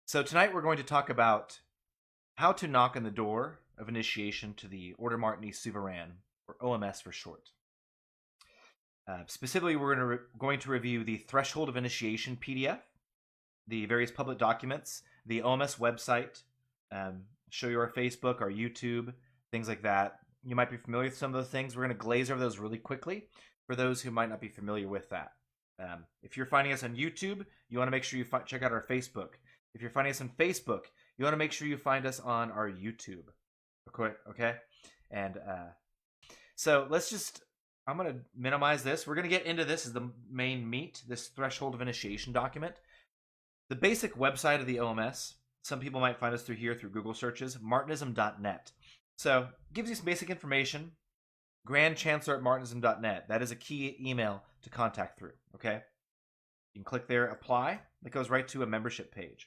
So tonight we're going to talk about how to knock on the door of initiation to the Ordre Souverain, or OMS for short. Specifically, we're going to review the Threshold of Initiation PDF, the various public documents, the OMS website, show you our Facebook, our YouTube, things like that. You might be familiar with some of those things. We're going to glaze over those really quickly for those who might not be familiar with that. If you're finding us on YouTube, you want to make sure you check out our Facebook. If you're finding us on Facebook, you want to make sure you find us on our YouTube. Okay? And so I'm going to minimize this. We're going to get into this as the main meat, this Threshold of Initiation document. The basic website of the OMS, some people might find us through here through Google searches, martinism.net. So it gives you some basic information. Grand Chancellor at martinism.net. That is a key email to contact through. Okay? You can click there, apply. That goes right to a membership page.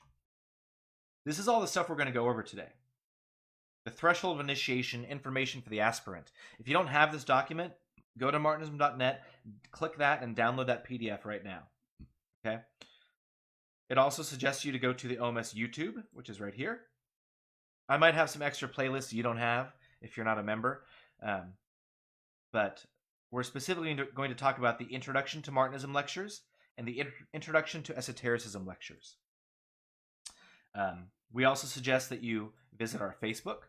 This is all the stuff we're going to go over today. The Threshold of Initiation, information for the aspirant. If you don't have this document, go to martinism.net, click that, and download that PDF right now. Okay? It also suggests you to go to the OMS YouTube, which is right here. I might have some extra playlists you don't have if you're not a member. But we're specifically going to talk about the Introduction to Martinism lectures and the Introduction to Esotericism lectures. We also suggest that you visit our Facebook,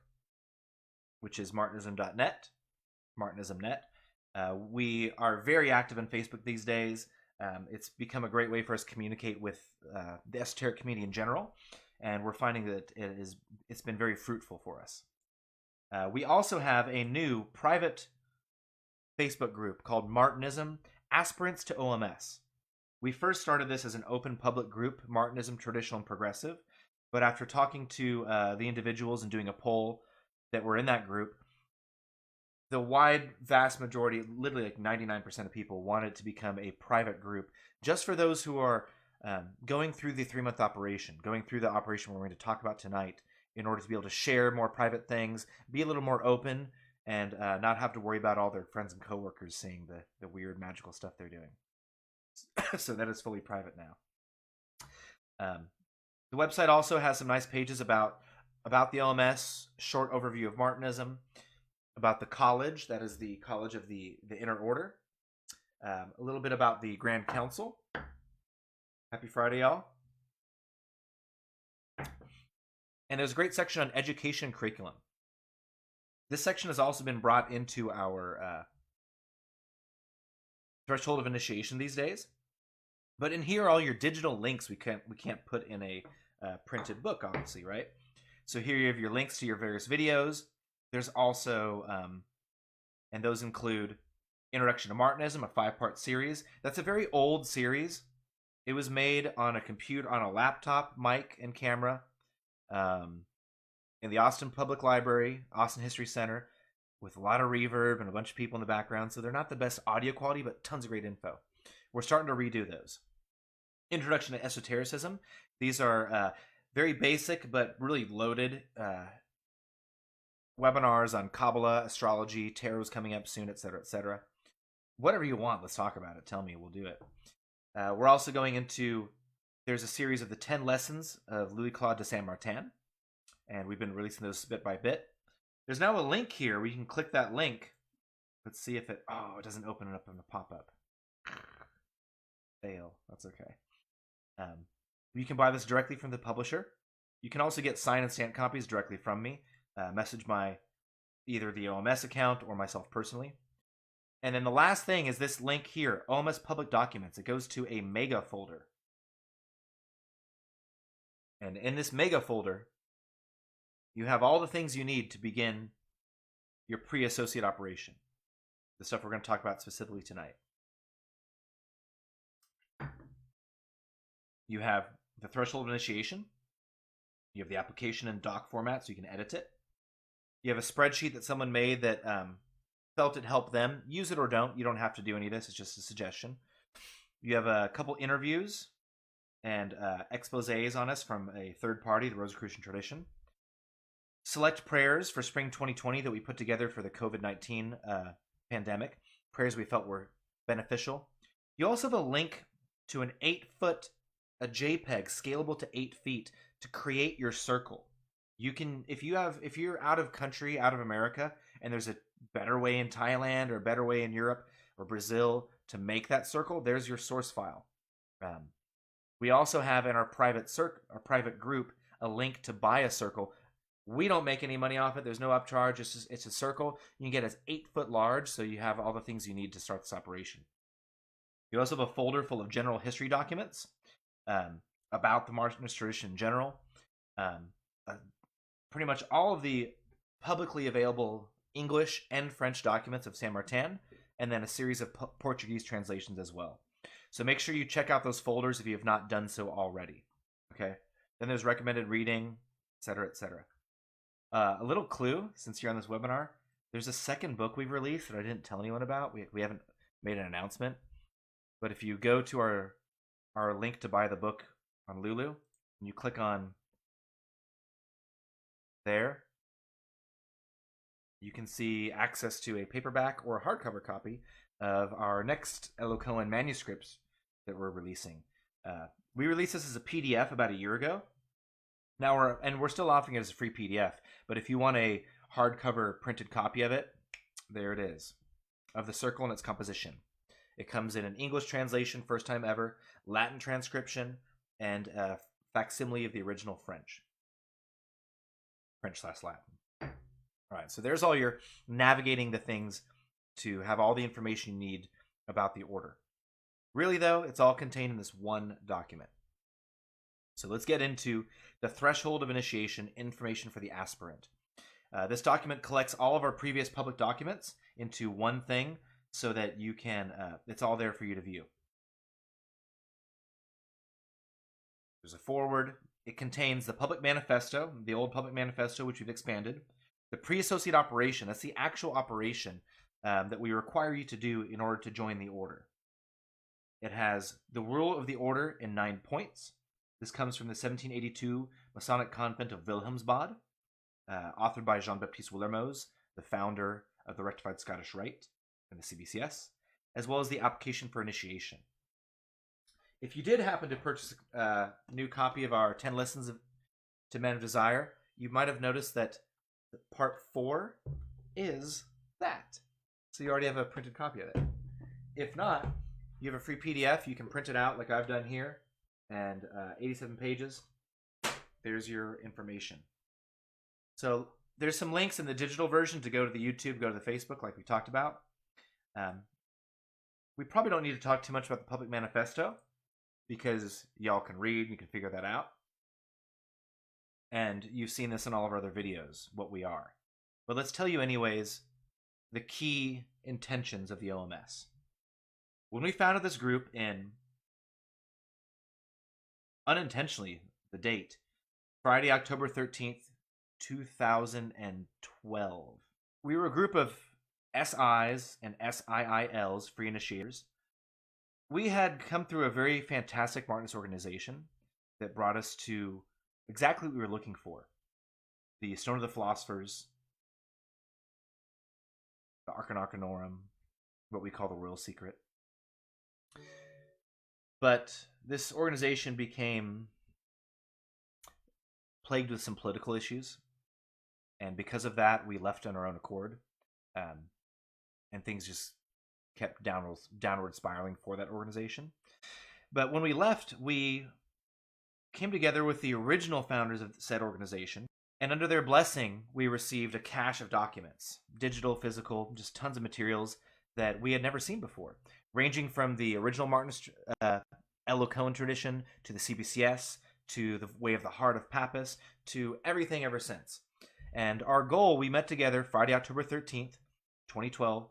which is martinism.net, martinism.net. We are very active on Facebook these days. It's become a great way for us to communicate with the esoteric community in general, and we're finding that it's been very fruitful for us. We also have a new private Facebook group called Martinism Aspirants to OMS. We first started this as an open public group, Martinism Traditional and Progressive, but after talking to the individuals and doing a poll that were in that group, the vast majority, literally like 99% of people, wanted to become a private group just for those who are going through the 3-month operation, going through the operation we're going to talk about tonight, in order to be able to share more private things, be a little more open, and not have to worry about all their friends and coworkers seeing the weird magical stuff they're doing. So that is fully private now. The website also has some nice pages about the OMS, short overview of Martinism, about the college, that is the College of the Inner Order, a little bit about the Grand Council. Happy Friday, y'all. And there's a great section on education and curriculum. This section has also been brought into our Threshold of Initiation these days. But in here, all your digital links we can't put in a printed book, obviously, right? So here you have your links to your various videos. There's also, and those include Introduction to Martinism, a 5-part series. That's a very old series. It was made on a computer, on a laptop, mic and camera, in the Austin Public Library, Austin History Center, with a lot of reverb and a bunch of people in the background. So they're not the best audio quality, but tons of great info. We're starting to redo those. Introduction to Esotericism. These are very basic but really loaded webinars on Kabbalah, astrology, tarot's coming up soon, etc., etc. Whatever you want, let's talk about it. Tell me, we'll do it. We're also going into, there's a series of the 10 lessons of Louis-Claude de Saint-Martin, and we've been releasing those bit by bit. There's now a link here where you can click that link. Let's see if it doesn't open it up in the pop-up. Fail. That's okay. You can buy this directly from the publisher. You can also get signed and stamped copies directly from me. Message either the OMS account or myself personally. And then the last thing is this link here, OMS Public Documents. It goes to a mega folder. And in this mega folder, you have all the things you need to begin your pre-associate operation. The stuff we're going to talk about specifically tonight. You have the Threshold of Initiation. You have the application in doc format so you can edit it. You have a spreadsheet that someone made that felt it helped them. Use it or don't. You don't have to do any of this. It's just a suggestion. You have a couple interviews and exposés on us from a third party, the Rosicrucian Tradition. Select prayers for spring 2020 that we put together for the COVID-19 pandemic. Prayers we felt were beneficial. You also have a link to an 8-foot a JPEG scalable to 8 feet to create your circle. You can, if you're out of country, out of America, and there's a better way in Thailand or a better way in Europe or Brazil to make that circle, there's your source file. We also have in our private group a link to buy a circle. We don't make any money off it. There's no upcharge. It's a circle. You can get as 8 foot large, so you have all the things you need to start this operation. You also have a folder full of general history documents about the Martinist tradition in general. Pretty much all of the publicly available English and French documents of San Martin, and then a series of Portuguese translations as well. So make sure you check out those folders if you have not done so already. Okay. Then there's recommended reading, etc., etc. A little clue, since you're on this webinar, there's a second book we've released that I didn't tell anyone about. We haven't made an announcement. But if you go to our link to buy the book on Lulu, and you click on there, you can see access to a paperback or a hardcover copy of our next Elo Cohen manuscripts that we're releasing. We released this as a PDF about a year ago. Now we're still offering it as a free PDF, but if you want a hardcover printed copy of it, there it is, of the circle and its composition. It comes in an English translation, first time ever, Latin transcription, and a facsimile of the original French/Latin. All right, so there's all your navigating the things to have all the information you need about the order. Really, though, it's all contained in this one document. So let's get into the threshold of initiation, information for the aspirant. This document collects all of our previous public documents into one thing so that you can, it's all there for you to view. There's a foreword. It contains the public manifesto, the old public manifesto, which we've expanded. The pre-associate operation, that's the actual operation that we require you to do in order to join the order. It has the rule of the order in 9 points. This comes from the 1782 Masonic Convent of Wilhelmsbad, authored by Jean-Baptiste Willermoz, the founder of the Rectified Scottish Rite and the CBCS, as well as the application for initiation. If you did happen to purchase a new copy of our 10 Lessons to Men of Desire, you might have noticed that part 4 is that. So you already have a printed copy of it. If not, you have a free PDF. You can print it out like I've done here, and 87 pages. There's your information. So there's some links in the digital version to go to the YouTube, go to the Facebook, like we talked about. We probably don't need to talk too much about the public manifesto because y'all can read, you can figure that out. And you've seen this in all of our other videos, what we are. But let's tell you anyways the key intentions of the OMS. When we founded this group in, unintentionally, the date, Friday, October 13th, 2012. We were a group of SIs and SIILs, free initiators. We had come through a very fantastic Martinist organization that brought us to exactly what we were looking for. The Stone of the Philosophers, the Arcana Arcanorum, what we call the Royal Secret. But this organization became plagued with some political issues, and because of that, we left on our own accord, and things just kept downward spiraling for that organization. But when we left, we came together with the original founders of said organization, and under their blessing, we received a cache of documents, digital, physical, just tons of materials that we had never seen before, ranging from the original Martinist Elo Cohen tradition to the CBCS to the Way of the Heart of Pappas to everything ever since. And our goal, we met together Friday, October 13th, 2012,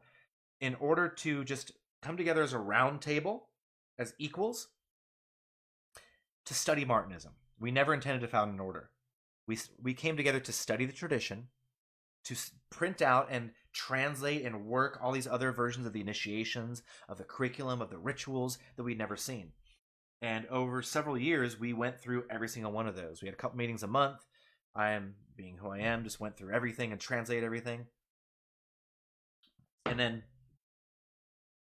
in order to just come together as a round table, as equals, to study Martinism. We never intended to found an order. We came together to study the tradition, to print out and translate and work all these other versions of the initiations, of the curriculum, of the rituals that we'd never seen. And over several years, we went through every single one of those. We had a couple meetings a month. I am, being who I am, just went through everything and translated everything. And then,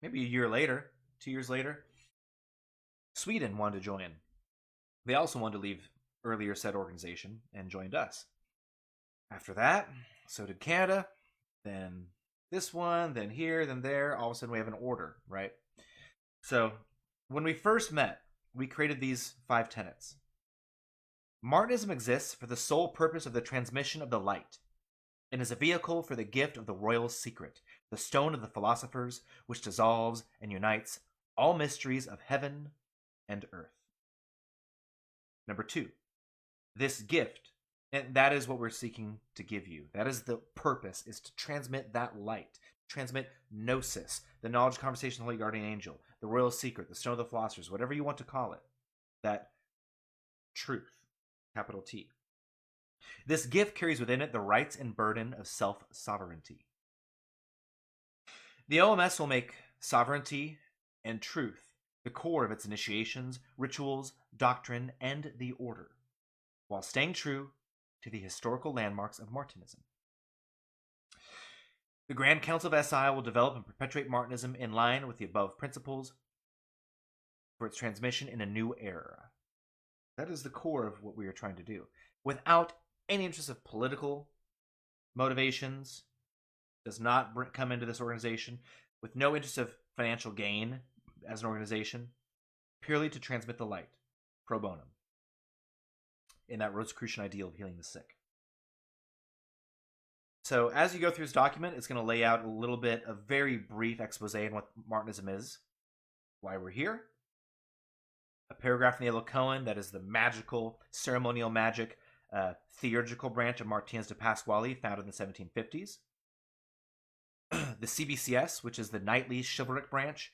maybe a year later, 2 years later, Sweden wanted to join. They also wanted to leave earlier said organization and joined us. After that, so did Canada, then this one, then here, then there. All of a sudden we have an order, right? So when we first met, we created these 5 tenets. Martinism exists for the sole purpose of the transmission of the light, and is a vehicle for the gift of the royal secret, the stone of the philosophers, which dissolves and unites all mysteries of heaven and earth. Number 2, this gift, and that is what we're seeking to give you. That is the purpose, is to transmit that light, transmit gnosis, the knowledge, conversation, holy guardian angel, the royal secret, the stone of the philosophers, whatever you want to call it, that truth, capital T. This gift carries within it the rights and burden of self-sovereignty. The OMS will make sovereignty and truth the core of its initiations, rituals, doctrine, and the order, while staying true to the historical landmarks of Martinism. The Grand Council of SI will develop and perpetuate Martinism in line with the above principles for its transmission in a new era. That is the core of what we are trying to do. Without any interest of political motivations, does not come into this organization, with no interest of financial gain as an organization, purely to transmit the light, pro bono, in that Rosicrucian ideal of healing the sick. So as you go through this document, it's going to lay out a little bit, a very brief expose on what Martinism is, why we're here, a paragraph in the Yellow Koan that is the magical, ceremonial magic, theurgical branch of Martins de Pasquale, founded in the 1750s. The CBCS, which is the knightly chivalric branch,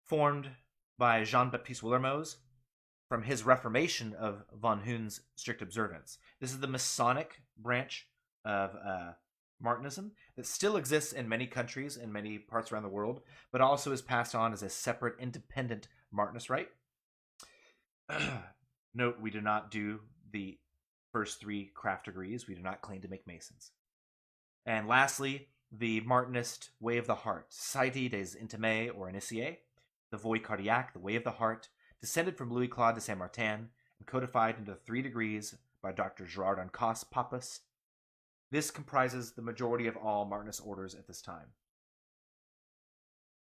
formed by Jean-Baptiste Willermoz from his reformation of von Huhn's strict observance. This is the Masonic branch of Martinism that still exists in many countries in many parts around the world, but also is passed on as a separate, independent Martinist rite. Note, we do not do the first 3 craft degrees. We do not claim to make Masons. And lastly, the Martinist way of the heart, Société des Intimes or Initiés, the Voie Cardiaque, the way of the heart, descended from Louis Claude de Saint Martin and codified into 3 degrees by Dr. Gerard Ancasse Pappas. This comprises the majority of all Martinist orders at this time.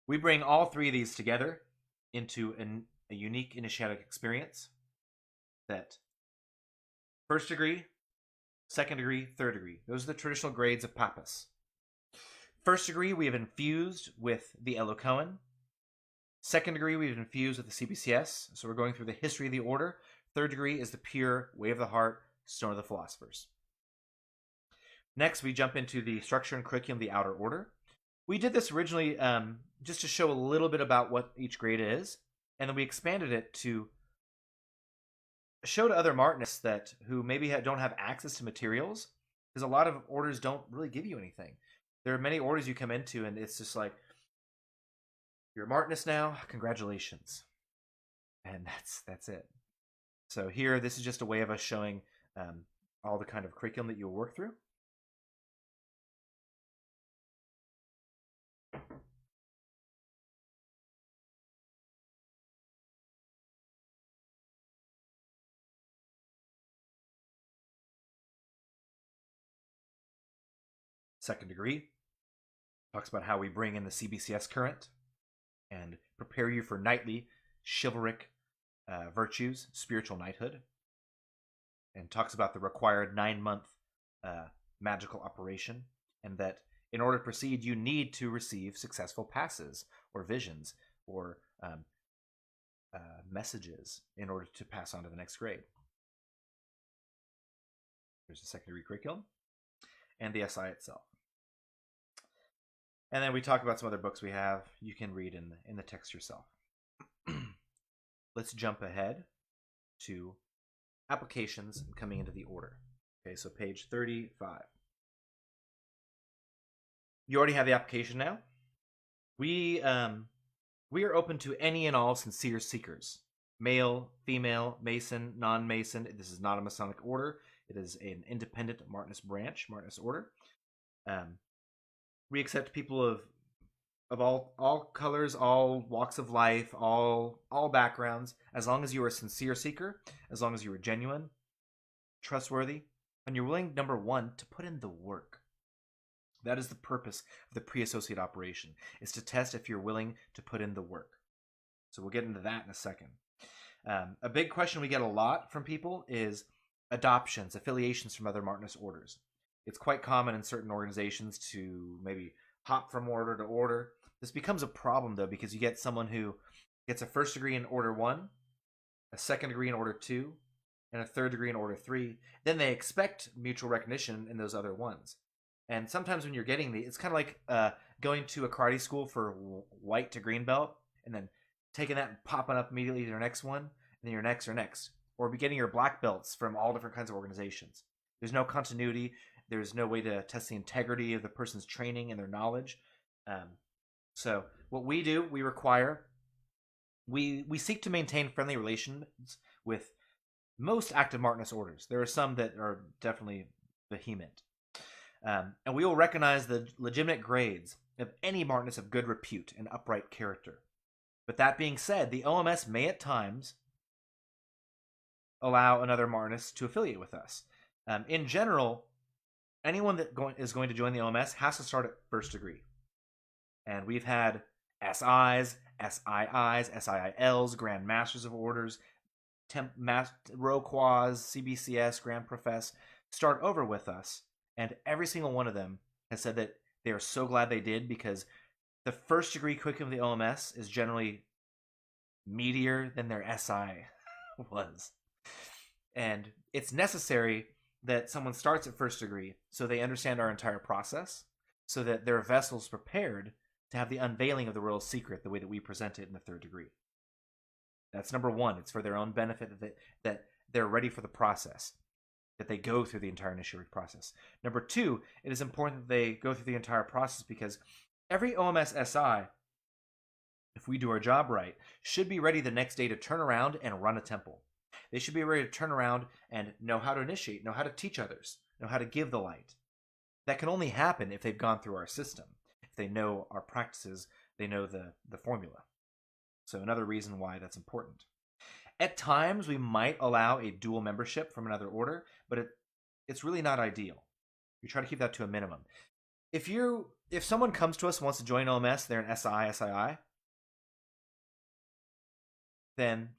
We bring all 3 of these together into a unique initiatic experience that first degree, second degree, third degree. Those are the traditional grades of Pappas. First degree we have infused with the Yellow Koan. Second degree we've infused with the CBCS. So we're going through the history of the order. Third degree is the pure way of the heart, stone of the philosophers. Next, we jump into the structure and curriculum of the outer order. We did this originally just to show a little bit about what each grade is, and then we expanded it to show to other Martinists that who maybe don't have access to materials, because a lot of orders don't really give you anything. There are many orders you come into, and it's just like, you're a Martinist now, congratulations. And that's it. So here, this is just a way of us showing all the kind of curriculum that you'll work through. Second degree talks about how we bring in the CBCS current and prepare you for knightly, chivalric virtues, spiritual knighthood, and talks about the required 9-month magical operation, and that in order to proceed, you need to receive successful passes or visions or messages in order to pass on to the next grade. There's the secondary curriculum and the SI itself. And then we talk about some other books we have. You can read in the text yourself. Let's jump ahead to applications coming into the order. Okay, so page 35. You already have the application now. We are open to any and all sincere seekers. Male, female, Mason, non-Mason. This is not a Masonic order. It is an independent Martinist branch, Martinist order. We accept people of of all colors, all walks of life, all backgrounds, as long as you are a sincere seeker, as long as you are genuine, trustworthy, and you're willing, number one, to put in the work. That is the purpose of the pre-associate operation, is to test if you're willing to put in the work. So we'll get into that in a second. A big question we get a lot from people is adoptions, affiliations from other Martinist orders. It's quite common in certain organizations to maybe hop from order to order. This becomes a problem, though, because you get someone who gets a first degree in Order 1, a second degree in Order 2, and a third degree in Order 3. Then they expect mutual recognition in those other ones. And sometimes when you're getting it's kind of like going to a karate school for white to green belt, and then taking that and popping up immediately to your next one, and then your next or next. Or getting your black belts from all different kinds of organizations. There's no continuity. There's no way to test the integrity of the person's training and their knowledge. So what we do, we seek to maintain friendly relations with most active Martinist orders. There are some that are definitely vehement. And we will recognize the legitimate grades of any Martinist of good repute and upright character. But that being said, the OMS may at times allow another Martinist to affiliate with us. In general, anyone that is going to join the OMS has to start at first degree. And we've had SIs, SIIs, SIILs, Grand Masters of Orders, Roquas, CBCS, Grand Profess start over with us. And every single one of them has said that they are so glad they did, because the first degree curriculum of the OMS is generally meatier than their SI was. And it's necessary that someone starts at first degree so they understand our entire process, so that their vessel's prepared to have the unveiling of the royal secret the way that we present it in the third degree. That's number one. It's for their own benefit that they're ready for the process, that they go through the entire initiatory process. Number two, it is important that they go through the entire process because every OMS SI, if we do our job right, should be ready the next day to turn around and run a temple. They should be ready to turn around and know how to initiate, know how to teach others, know how to give the light. That can only happen if they've gone through our system. If they know our practices, they know the formula. So another reason why that's important. At times, we might allow a dual membership from another order, but it's really not ideal. We try to keep that to a minimum. If someone comes to us and wants to join OMS, they're an SI, SII, then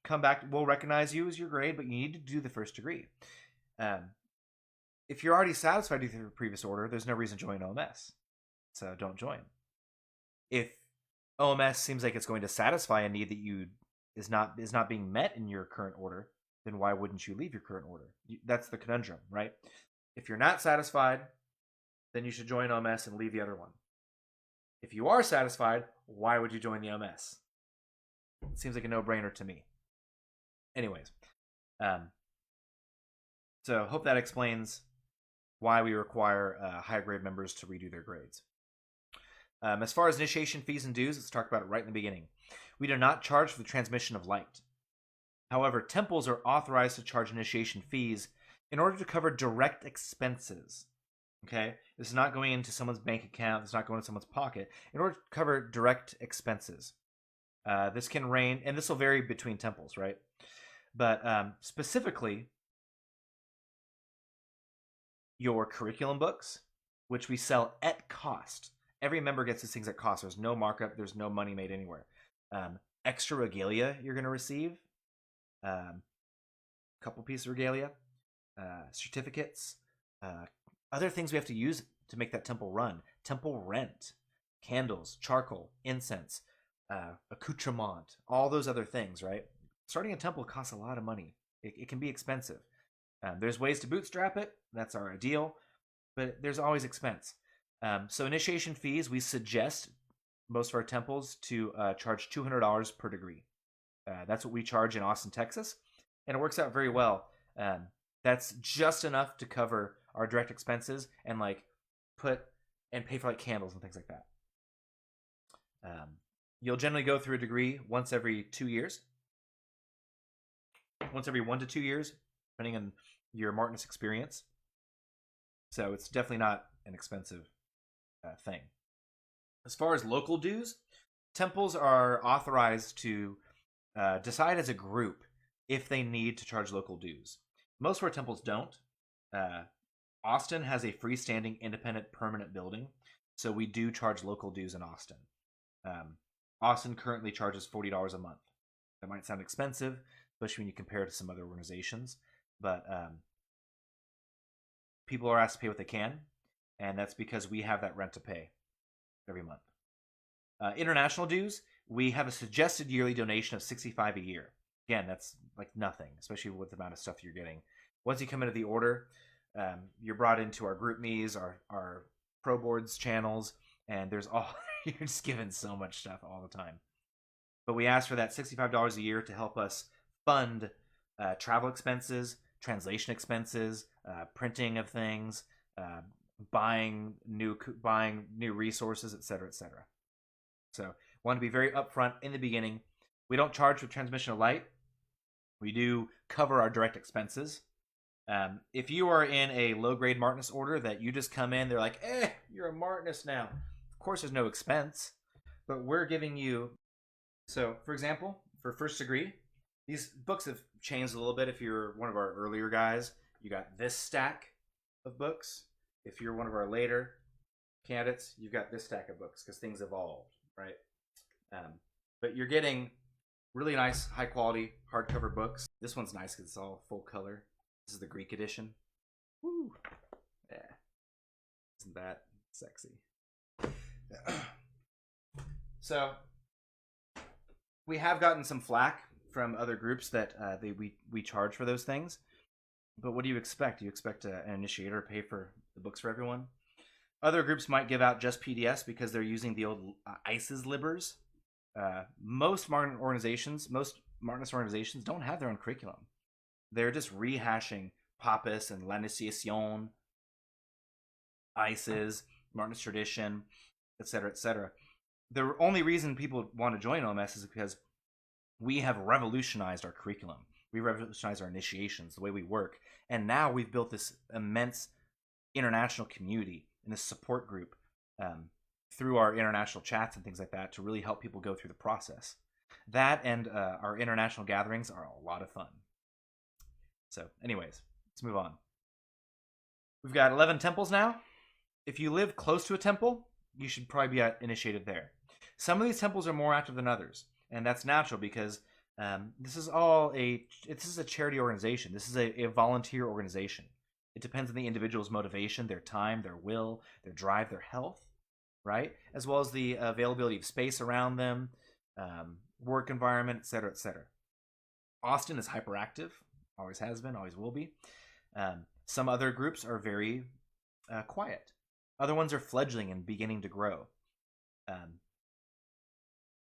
come back. We'll recognize you as your grade, but you need to do the first degree. If you're already satisfied with your previous order, there's no reason to join OMS. So don't join. If OMS seems like it's going to satisfy a need that is not being met in your current order, then why wouldn't you leave your current order? That's the conundrum, right? If you're not satisfied, then you should join OMS and leave the other one. If you are satisfied, why would you join the OMS? It seems like a no-brainer to me. Anyways, so hope that explains why we require higher grade members to redo their grades. As far as initiation fees and dues, let's talk about it right in the beginning. We do not charge for the transmission of light. However, temples are authorized to charge initiation fees in order to cover direct expenses. Okay? This is not going into someone's bank account. It's not going into someone's pocket. In order to cover direct expenses. This can range, and this will vary between temples, right? But specifically, your curriculum books, which we sell at cost. Every member gets these things at cost. There's no markup. There's no money made anywhere. Extra regalia you're going to receive. A couple pieces of regalia. Certificates. Other things we have to use to make that temple run. Temple rent. Candles. Charcoal. Incense. Accoutrement. All those other things, right? Starting a temple costs a lot of money. It can be expensive. There's ways to bootstrap it. That's our ideal. But there's always expense. So initiation fees, we suggest most of our temples to charge $200 per degree. That's what we charge in Austin, Texas, and it works out very well. That's just enough to cover our direct expenses and pay for candles and things like that. You'll generally go through a degree once every 2 years, once every 1 to 2 years, depending on your Martinist experience. So it's definitely not an expensive thing. As far as local dues, temples are authorized to decide as a group if they need to charge local dues. Most of our temples don't. Austin has a freestanding independent permanent building, so we do charge local dues in Austin. Austin currently charges $40 a month. That might sound expensive, especially when you compare it to some other organizations, but people are asked to pay what they can, and that's because we have that rent to pay every month. International dues, we have a suggested yearly donation of $65 a year. Again, that's like nothing, especially with the amount of stuff you're getting. Once you come into the order, you're brought into our group me's, our pro boards channels, and there's all you're just given so much stuff all the time. But we ask for that $65 a year to help us fund travel expenses, translation expenses, printing of things, buying new resources, etc., etc. So, want to be very upfront in the beginning. We don't charge for transmission of light. We do cover our direct expenses. If you are in a low-grade Martinus order that you just come in, they're like, you're a Martinus now. Of course, there's no expense, but we're giving you. So, for example, for first degree, these books have changed a little bit. If you're one of our earlier guys, you got this stack of books. If you're one of our later candidates, you've got this stack of books because things evolved, right? But you're getting really nice, high-quality hardcover books. This one's nice because it's all full color. This is the Greek edition. Woo! Yeah. Isn't that sexy? So, we have gotten some flack from other groups that we charge for those things. But what do you expect? Do you expect an initiator to pay for the books for everyone? Other groups might give out just PDFs because they're using the old ICES libbers. Most Martinus organizations don't have their own curriculum. They're just rehashing Papus and L'Initiation, ICES, Martinus tradition, etc., etc. The only reason people want to join OMS is because we have revolutionized our curriculum. We revolutionized our initiations, the way we work. And now we've built this immense international community and this support group through our international chats and things like that to really help people go through the process. That and our international gatherings are a lot of fun. So anyways, let's move on. We've got 11 temples now. If you live close to a temple, you should probably be initiated there. Some of these temples are more active than others, and that's natural because this is a charity organization. This is a volunteer organization. It depends on the individual's motivation, their time, their will, their drive, their health, right? As well as the availability of space around them, work environment, etc., etc. Austin is hyperactive, always has been, always will be. Some other groups are very quiet. Other ones are fledgling and beginning to grow.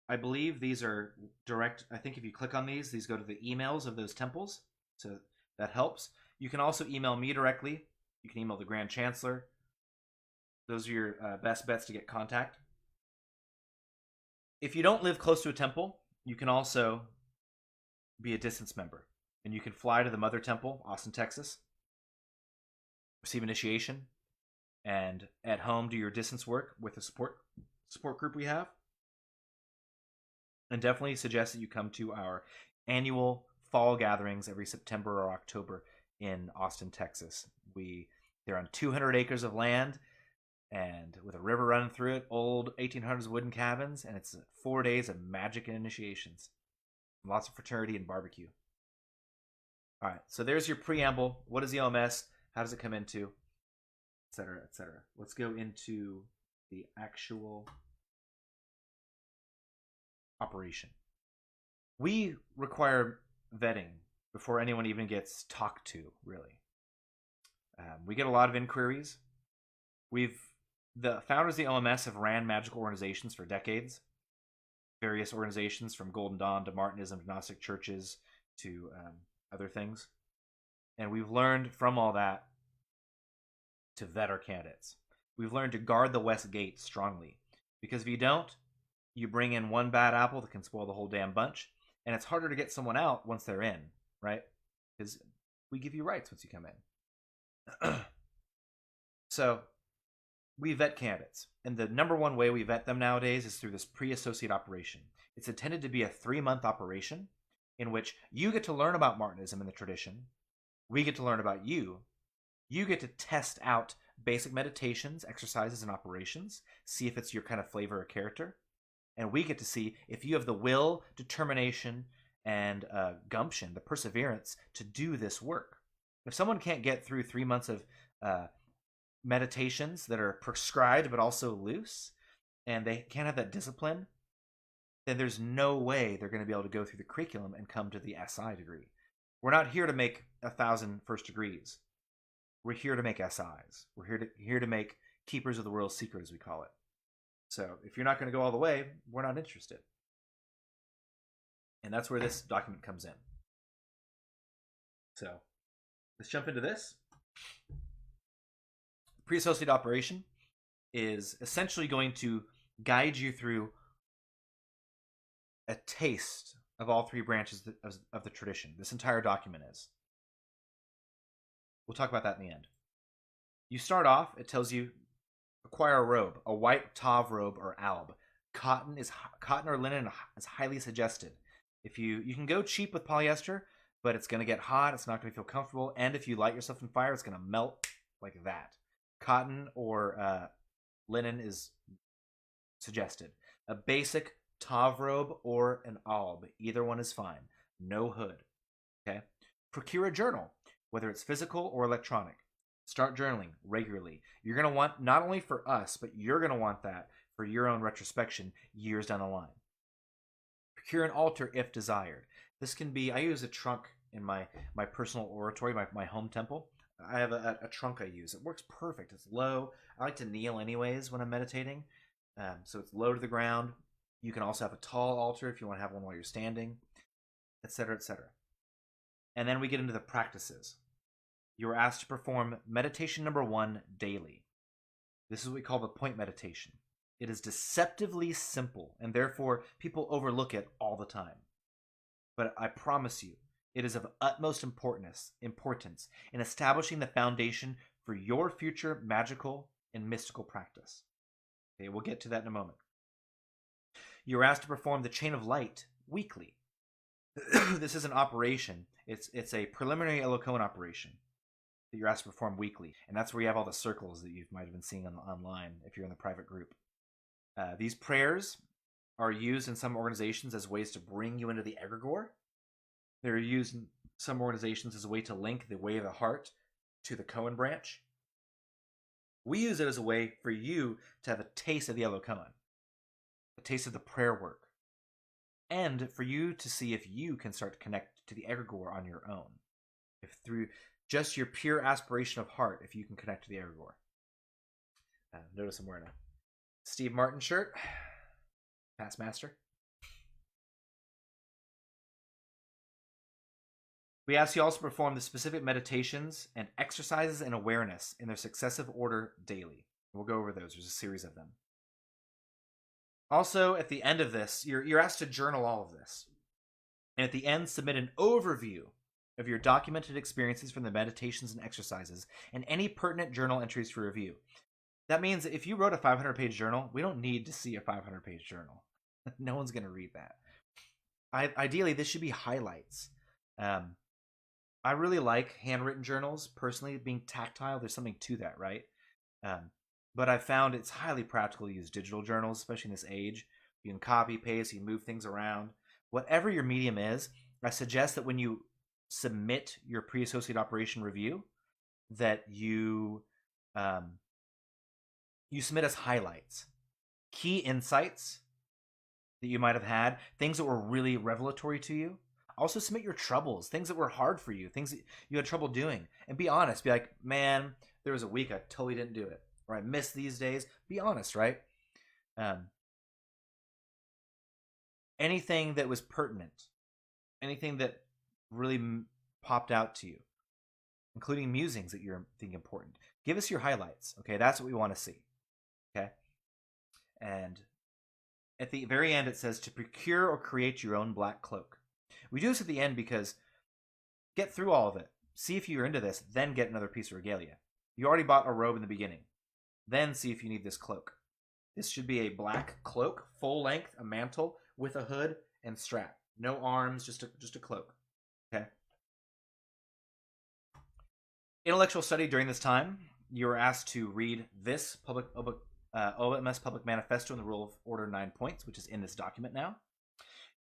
I believe these are direct. I think if you click on these go to the emails of those temples. So that helps. You can also email me directly. You can email the Grand Chancellor. Those are your best bets to get contact. If you don't live close to a temple, you can also be a distance member. And you can fly to the Mother Temple, Austin, Texas, receive initiation, and at home do your distance work with the support group we have. And definitely suggest that you come to our annual fall gatherings every September or October in Austin, Texas. They're on 200 acres of land and with a river running through it, old 1800s wooden cabins, and it's 4 days of magic and initiations. Lots of fraternity and barbecue. All right, so there's your preamble. What is the OMS? How does it come into? Etc., etc. Let's go into the actual operation. We require vetting before anyone even gets talked to, really. We get a lot of inquiries. The founders of the OMS have ran magical organizations for decades. Various organizations from Golden Dawn to Martinism, to Gnostic churches, to other things. And we've learned from all that to vet our candidates. We've learned to guard the West Gate strongly. Because if you don't, you bring in one bad apple that can spoil the whole damn bunch. And it's harder to get someone out once they're in, right? Because we give you rights once you come in. So, we vet candidates. And the number one way we vet them nowadays is through this pre-associate operation. It's intended to be a 3-month operation in which you get to learn about Martinism and the tradition. We get to learn about you. You get to test out basic meditations, exercises, and operations. See if it's your kind of flavor or character. And we get to see if you have the will, determination, and gumption, the perseverance to do this work. If someone can't get through 3 months of meditations that are prescribed but also loose, and they can't have that discipline, then there's no way they're going to be able to go through the curriculum and come to the SI degree. We're not here to make 1,000 first degrees. We're here to make SIs. We're here to make keepers of the world's secret, as we call it. So if you're not going to go all the way, we're not interested. And that's where this document comes in. So let's jump into this. Pre-associate operation is essentially going to guide you through a taste of all 3 branches of the tradition. This entire document is. We'll talk about that in the end. You start off, it tells you acquire a robe, a white tauve robe or alb. Cotton or linen is highly suggested. If you can go cheap with polyester, but it's going to get hot, it's not going to feel comfortable, and if you light yourself on fire, it's going to melt like that. Cotton or linen is suggested. A basic tauve robe or an alb, either one is fine. No hood. Okay. Procure a journal, whether it's physical or electronic. Start journaling regularly. You're going to want, not only for us, but you're going to want that for your own retrospection years down the line. Procure an altar if desired. This can be, I use a trunk in my personal oratory, my home temple. I have a trunk I use. It works perfect. It's low. I like to kneel anyways when I'm meditating. So it's low to the ground. You can also have a tall altar if you want to have one while you're standing, etc., etc. And then we get into the practices. You are asked to perform meditation number 1 daily. This is what we call the point meditation. It is deceptively simple, and therefore people overlook it all the time. But I promise you, it is of utmost importance in establishing the foundation for your future magical and mystical practice. Okay, we'll get to that in a moment. You're asked to perform the chain of light weekly. This is an operation. It's a preliminary Eloquent operation that you're asked to perform weekly. And that's where you have all the circles that you might have been seeing online if you're in the private group. These prayers are used in some organizations as ways to bring you into the egregore. They're used in some organizations as a way to link the way of the heart to the Koan branch. We use it as a way for you to have a taste of the Eloquent, a taste of the prayer work, and for you to see if you can start to connect to the egregore on your own. If through just your pure aspiration of heart, if you can connect to the egregore. Notice I'm wearing a Steve Martin shirt. Past master. We ask you also to perform the specific meditations and exercises in awareness in their successive order daily. We'll go over those. There's a series of them. Also, at the end of this, you're asked to journal all of this. And at the end, submit an overview of your documented experiences from the meditations and exercises and any pertinent journal entries for review. That means that if you wrote a 500-page journal, we don't need to see a 500-page journal. No one's going to read that. Ideally, this should be highlights. I really like handwritten journals, personally, being tactile. There's something to that, right? But I've found it's highly practical to use digital journals, especially in this age. You can copy, paste, you can move things around. Whatever your medium is, I suggest that when you submit your pre-associate operation review, that you submit as highlights, key insights that you might have had, things that were really revelatory to you. Also submit your troubles, things that were hard for you, things that you had trouble doing. And be honest. Be like, man, there was a week I totally didn't do it. Or I missed these days. Be honest, right? Anything that was pertinent. Anything that really popped out to you. Including musings that you think important. Give us your highlights. Okay, that's what we want to see. Okay? And at the very end it says to procure or create your own black cloak. We do this at the end because get through all of it. See if you're into this, then get another piece of regalia. You already bought a robe in the beginning. Then see if you need this cloak. This should be a black cloak, full length, a mantle with a hood and strap. No arms, just a cloak. Okay. Intellectual study during this time, you are asked to read this OMS Public Manifesto and the Rule of Order 9 points, which is in this document now.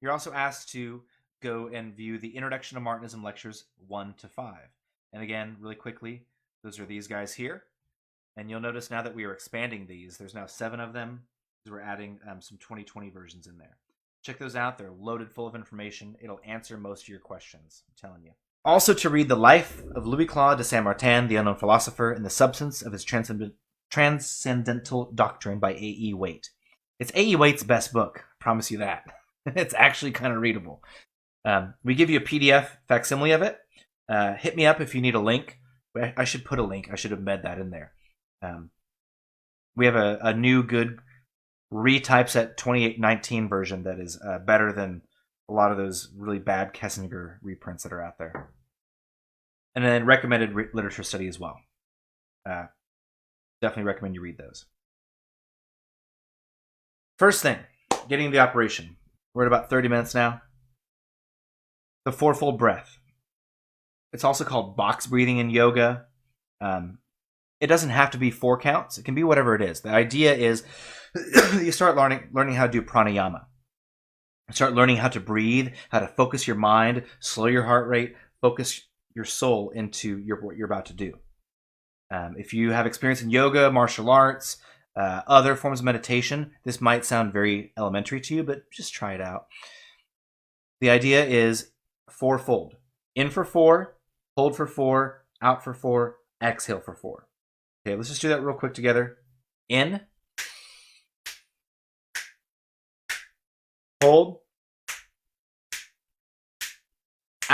You're also asked to go and view the Introduction to Martinism lectures 1 to 5. And again, really quickly, those are these guys here. And you'll notice now that we are expanding these, there's now 7 of them, because we're adding some 2020 versions in there. Check those out. They're loaded full of information. It'll answer most of your questions, I'm telling you. Also to read the life of Louis-Claude de Saint-Martin, the unknown philosopher, and the substance of his transcendental doctrine by A.E. Waite. It's A.E. Waite's best book, I promise you that. It's actually kind of readable. We give you a PDF facsimile of it. Hit me up if you need a link. I should put a link. I should embed that in there. We have a new good retypeset 2819 version that is better than a lot of those really bad Kessinger reprints that are out there. And then recommended literature study as well. Definitely recommend you read those. First thing, getting into the operation. We're at about 30 minutes now. The Fourfold Breath. It's also called box breathing in yoga. It doesn't have to be 4 counts. It can be whatever it is. The idea is you start learning how to do pranayama. Start learning how to breathe, how to focus your mind, slow your heart rate, focus your soul into what you're about to do. If you have experience in yoga, martial arts, other forms of meditation, this might sound very elementary to you, but just try it out. The idea is fourfold. In for 4, hold for 4, out for 4, exhale for 4. Okay, let's just do that real quick together. In. Hold.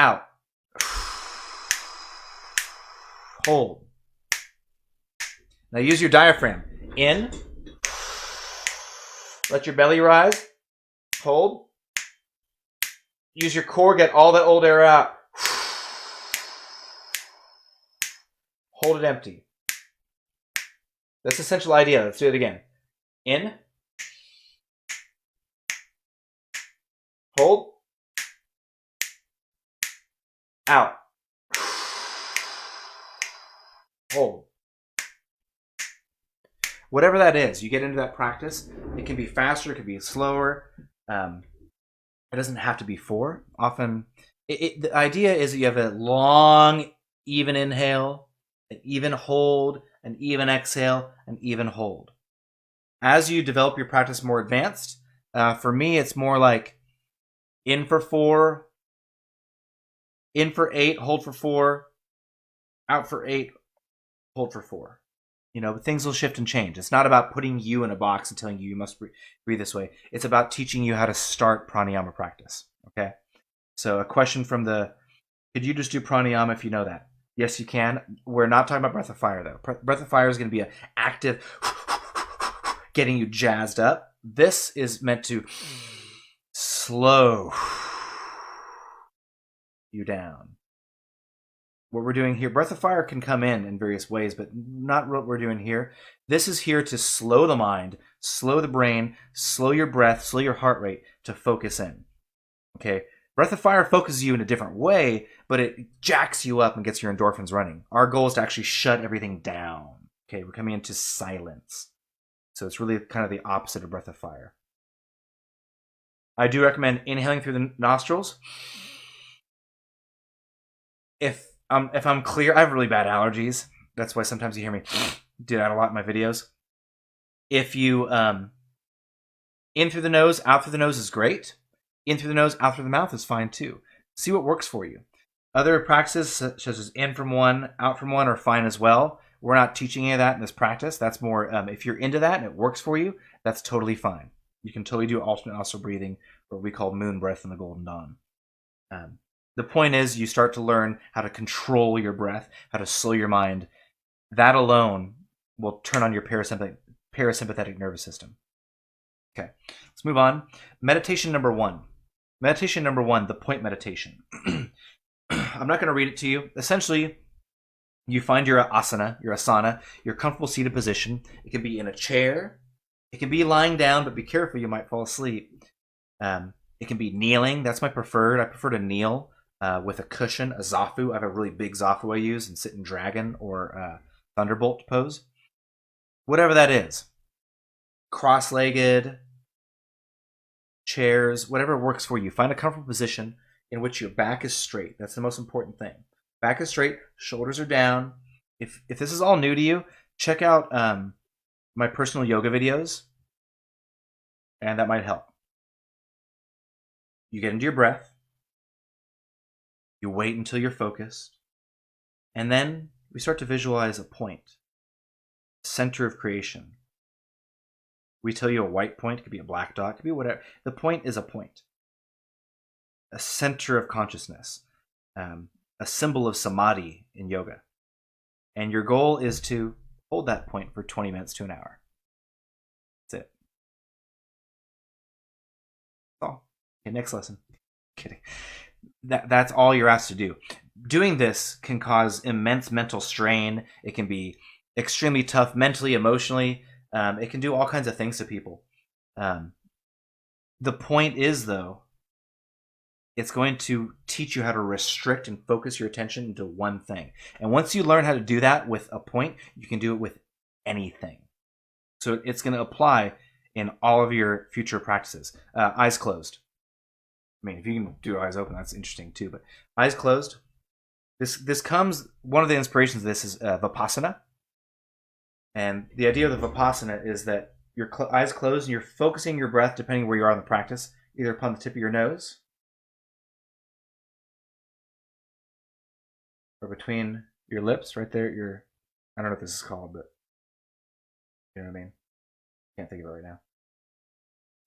Out. Hold. Now use your diaphragm. In. Let your belly rise. Hold. Use your core, get all that old air out. Hold it empty. That's the essential idea. Let's do it again. In. Hold. Out. Hold. Whatever that is, you get into that practice. It can be faster, it can be slower. It doesn't have to be 4. Often, the idea is that you have a long, even inhale, an even hold, an even exhale, an even hold. As you develop your practice more advanced, for me, it's more like in for 4, in for 8, hold for 4, out for 8, hold for 4. You know, but things will shift and change. It's not about putting you in a box and telling you you must breathe this way. It's about teaching you how to start pranayama practice. Okay? So a question from could you just do pranayama if you know that? Yes, you can. We're not talking about breath of fire, though. Breath of fire is going to be an active, getting you jazzed up. This is meant to slow you down. What we're doing here, breath of fire can come in various ways, but not what we're doing here. This is here to slow the mind, slow the brain, slow your breath, slow your heart rate to focus in. Okay? Breath of fire focuses you in a different way, but it jacks you up and gets your endorphins running. Our goal is to actually shut everything down. Okay? We're coming into silence. So it's really kind of the opposite of breath of fire. I do recommend inhaling through the nostrils. If I'm clear, I have really bad allergies. That's why sometimes you hear me do that a lot in my videos. If you in through the nose, out through the nose is great. In through the nose, out through the mouth is fine too. See what works for you. Other practices such as in from 1, out from 1 are fine as well. We're not teaching any of that in this practice. That's more if you're into that and it works for you, that's totally fine. You can totally do alternate nostril breathing, what we call moon breath in the Golden Dawn. The point is you start to learn how to control your breath, how to slow your mind. That alone will turn on your parasympathetic nervous system. Okay, let's move on. Meditation number 1. Meditation number 1, the point meditation. I'm not going to read it to you. Essentially, You find your asana, your comfortable seated position. It can be in a chair. It can be lying down, but be careful, you might fall asleep. It can be kneeling. That's my preferred. I prefer to kneel with a cushion, a zafu. I have a really big zafu I use and sit in dragon or thunderbolt pose. Whatever that is. Cross-legged, chairs, whatever works for you. Find a comfortable position in which your back is straight. That's the most important thing. Back is straight, shoulders are down. If this is all new to you, check out my personal yoga videos, and that might help. You get into your breath. You wait until you're focused. And then we start to visualize a point, center of creation. We tell you a white point, it could be a black dot, it could be whatever. The point is a point. A center of consciousness. A symbol of samadhi in yoga. And your goal is to hold that point for 20 minutes to an hour. That's it. That's all. Okay, next lesson. Kidding. That's all you're asked to do. Doing this can cause immense mental strain. It can be extremely tough mentally, emotionally. It can do all kinds of things to people. The point is, though, it's going to teach you how to restrict and focus your attention into one thing. And once you learn how to do that with a point, you can do it with anything. So it's going to apply in all of your future practices. Eyes closed. I mean, if you can do eyes open, that's interesting too. But eyes closed. This comes, one of the inspirations of this is Vipassana. And the idea of the Vipassana is that your eyes closed and you're focusing your breath, depending where you are in the practice, either upon the tip of your nose or between your lips, right there. I don't know what this is called, but you know what I mean? Can't think of it right now.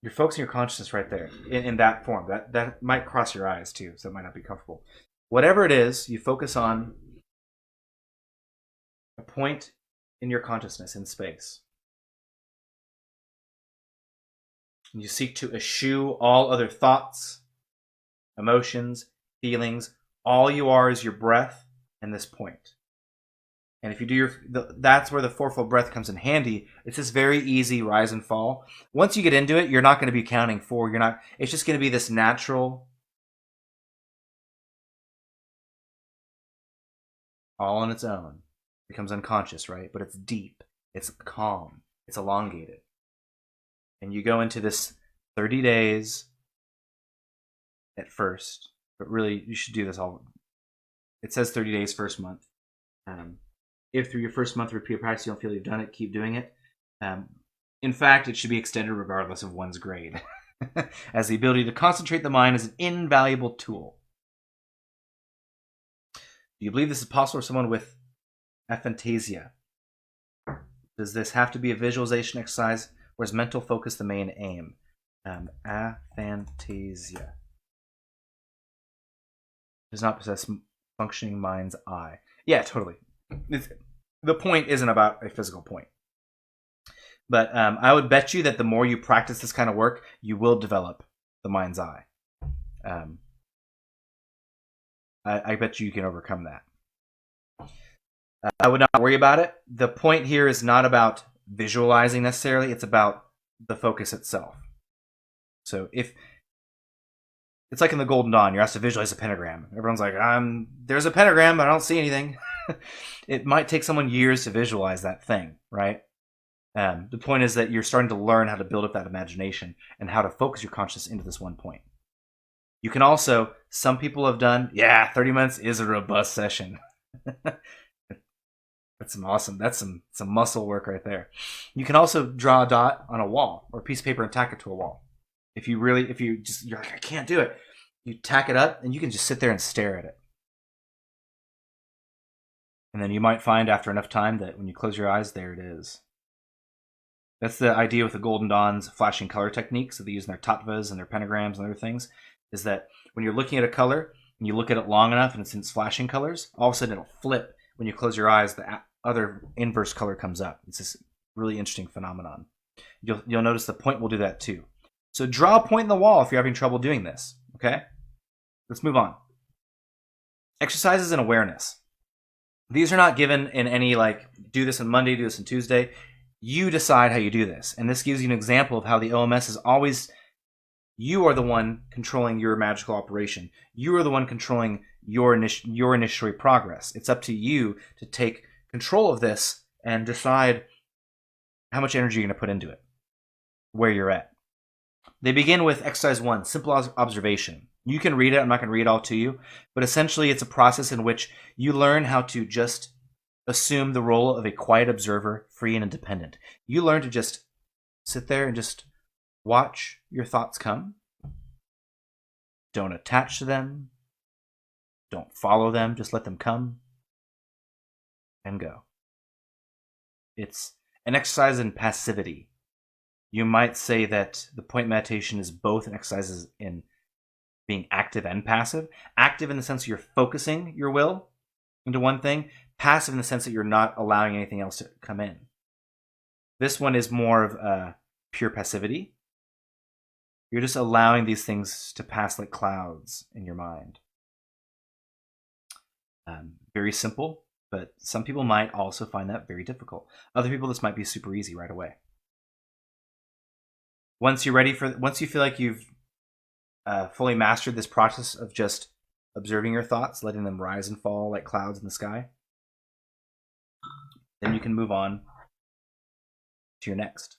You're focusing your consciousness right there in that form. That might cross your eyes too, so it might not be comfortable. Whatever it is, you focus on a point in your consciousness in space. And you seek to eschew all other thoughts, emotions, feelings. All you are is your breath and this point. And if you do that's where the fourfold breath comes in handy. It's this very easy rise and fall. Once you get into it, you're not going to be counting forward. It's just going to be this natural, all on its own. It becomes unconscious, right? But it's deep, it's calm, it's elongated. And you go into this 30 days at first, but really you should do this all. It says 30 days first month. If through your first month of repeated practice you don't feel you've done it, keep doing it. In fact, it should be extended regardless of one's grade, as the ability to concentrate the mind is an invaluable tool. Do you believe this is possible for someone with aphantasia? Does this have to be a visualization exercise, or is mental focus the main aim? Aphantasia does not possess functioning mind's eye. Yeah, totally. The point isn't about a physical point. But I would bet you that the more you practice this kind of work, you will develop the mind's eye. I bet you can overcome that. I would not worry about it. The point here is not about visualizing necessarily. It's about the focus itself. So if it's like in the Golden Dawn, you're asked to visualize a pentagram. Everyone's like, there's a pentagram, but I don't see anything. It might take someone years to visualize that thing, right? The point is that you're starting to learn how to build up that imagination and how to focus your consciousness into this one point. You can also, some people have done, 30 minutes is a robust session. That's some awesome, that's some muscle work right there. You can also draw a dot on a wall or a piece of paper and tack it to a wall. If you're like, I can't do it, you tack it up and you can just sit there and stare at it. And then you might find after enough time that when you close your eyes, there it is. That's the idea with the Golden Dawn's flashing color techniques that they use in their tattvas and their pentagrams and other things, is that when you're looking at a color and you look at it long enough and it's in its flashing colors, all of a sudden it'll flip. When you close your eyes, the other inverse color comes up. It's this really interesting phenomenon. You'll notice the point will do that too. So draw a point in the wall if you're having trouble doing this, okay? Let's move on. Exercises in awareness. These are not given in any like, do this on Monday, do this on Tuesday. You decide how you do this. And this gives you an example of how the OMS is always, you are the one controlling your magical operation. You are the one controlling your initiatory progress. It's up to you to take control of this and decide how much energy you're going to put into it, where you're at. They begin with exercise 1, simple observation. You can read it. I'm not going to read it all to you, but essentially it's a process in which you learn how to just assume the role of a quiet observer, free and independent. You learn to just sit there and just watch your thoughts come. Don't attach to them. Don't follow them. Just let them come and go. It's an exercise in passivity. You might say that the point meditation is both an exercise in being active and passive. Active in the sense that you're focusing your will into one thing. Passive in the sense that you're not allowing anything else to come in. This one is more of pure passivity. You're just allowing these things to pass like clouds in your mind. Very simple, but some people might also find that very difficult. Other people, this might be super easy right away. Once you feel like you've fully mastered this process of just observing your thoughts, letting them rise and fall like clouds in the sky, then you can move on to your next.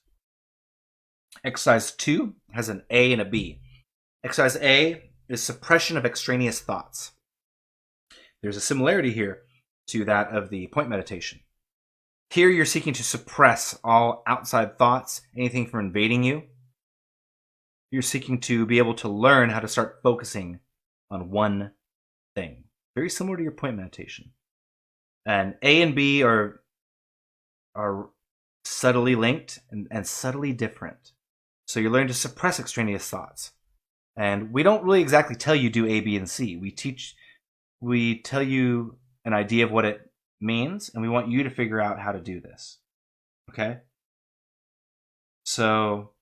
Exercise 2 has an A and a B. Exercise A is suppression of extraneous thoughts. There's a similarity here to that of the point meditation. Here you're seeking to suppress all outside thoughts, anything from invading you. You're seeking to be able to learn how to start focusing on one thing. Very similar to your point meditation. And A and B are subtly linked and subtly different. So you're learning to suppress extraneous thoughts. And we don't really exactly tell you do A, B, and C. We tell you an idea of what it means, and we want you to figure out how to do this. Okay? So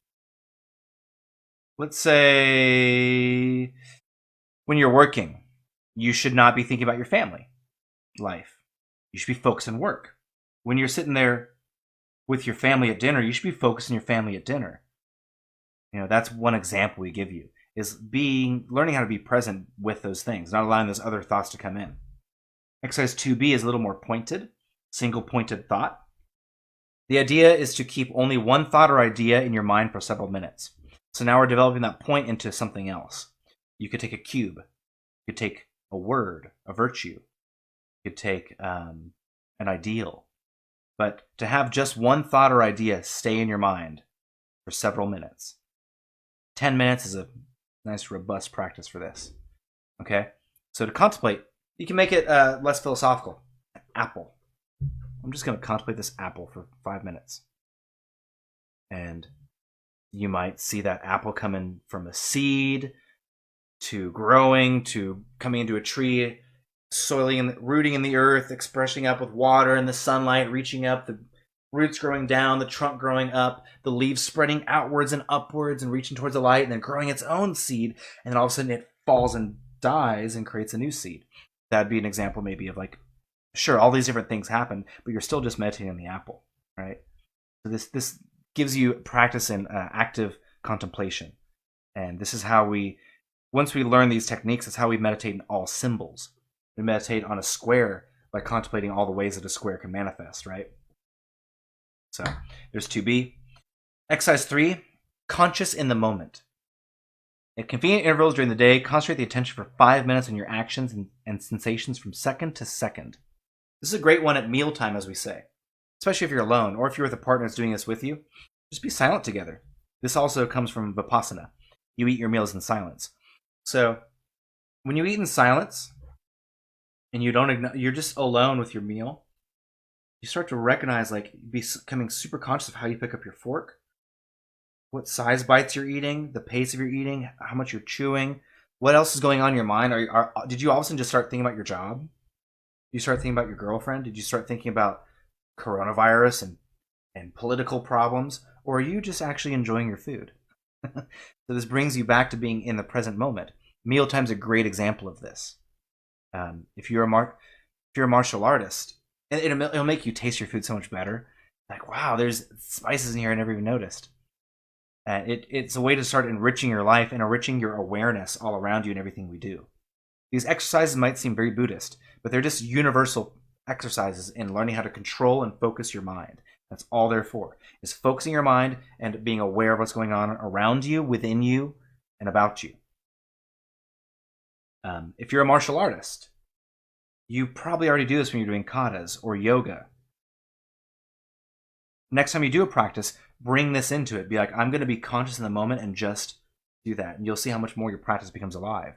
let's say when you're working, you should not be thinking about your family life. You should be focused on work. When you're sitting there with your family at dinner, you should be focused on your family at dinner. You know, that's one example we give you, is learning how to be present with those things, not allowing those other thoughts to come in. Exercise 2B is a little more pointed, single pointed thought. The idea is to keep only one thought or idea in your mind for several minutes. So now we're developing that point into something else. You could take a cube. You could take a word, a virtue. You could take an ideal. But to have just one thought or idea stay in your mind for several minutes. 10 minutes is a nice, robust practice for this. Okay? So to contemplate, you can make it less philosophical. Apple. I'm just going to contemplate this apple for 5 minutes. And you might see that apple coming from a seed to growing to coming into a tree, soiling and rooting in the earth, expressing up with water and the sunlight, reaching up, the roots growing down, the trunk growing up, the leaves spreading outwards and upwards and reaching towards the light, and then growing its own seed, and then all of a sudden it falls and dies and creates a new seed. That'd be an example maybe of like, sure, all these different things happen, but you're still just meditating on the apple, right? So this gives you practice in active contemplation. And this is how once we learn these techniques, it's how we meditate in all symbols. We meditate on a square by contemplating all the ways that a square can manifest, right? So there's 2B. Exercise 3, conscious in the moment. At convenient intervals during the day, concentrate the attention for 5 minutes on your actions and sensations from second to second. This is a great one at mealtime, as we say, especially if you're alone or if you're with a partner that's doing this with you. Just be silent together. This also comes from Vipassana. You eat your meals in silence. So when you eat in silence and you're just alone with your meal, you start to recognize, like, becoming super conscious of how you pick up your fork, what size bites you're eating, the pace of your eating, how much you're chewing, what else is going on in your mind. Did you all of a sudden just start thinking about your job? Did you start thinking about your girlfriend? Did you start thinking about coronavirus and political problems? Or are you just actually enjoying your food? So this brings you back to being in the present moment. Mealtime's a great example of this. If you're a martial artist, And it'll make you taste your food so much better. Like, wow, there's spices in here I never even noticed. It's a way to start enriching your life and enriching your awareness all around you and everything we do. These exercises might seem very Buddhist, but they're just universal exercises in learning how to control and focus your mind. That's all they're for, is focusing your mind and being aware of what's going on around you, within you, and about you. If you're a martial artist, you probably already do this when you're doing katas or yoga. Next time you do a practice, bring this into it. Be like, I'm going to be conscious in the moment and just do that. And you'll see how much more your practice becomes alive.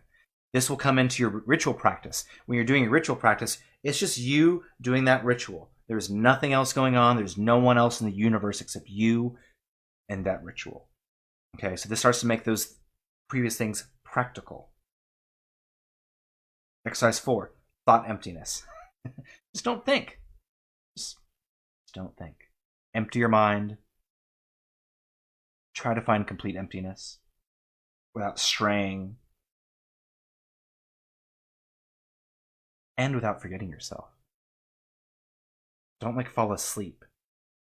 This will come into your ritual practice. When you're doing your ritual practice, it's just you doing that ritual. There's nothing else going on. There's no one else in the universe except you and that ritual. Okay, so this starts to make those previous things practical. Exercise 4, thought emptiness. Just don't think. Just don't think. Empty your mind. Try to find complete emptiness without straying and without forgetting yourself. Don't fall asleep,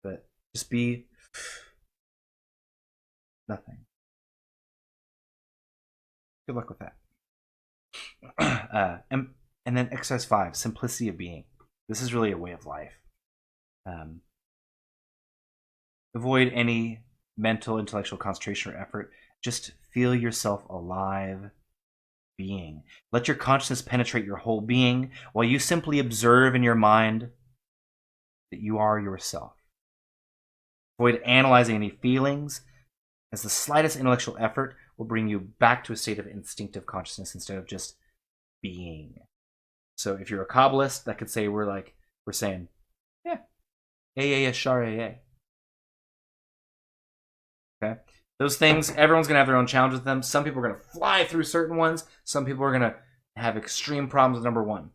but just be nothing. Good luck with that. And then exercise 5, simplicity of being. This is really a way of life. Avoid any mental, intellectual concentration or effort. Just feel yourself alive being. Let your consciousness penetrate your whole being while you simply observe in your mind that you are yourself. Avoid analyzing any feelings, as the slightest intellectual effort will bring you back to a state of instinctive consciousness instead of just being. So if you're a Kabbalist, that could say we're saying, yeah, AA Shar AA. Okay? Those things, everyone's going to have their own challenge with them. Some people are going to fly through certain ones. Some people are going to have extreme problems with number one.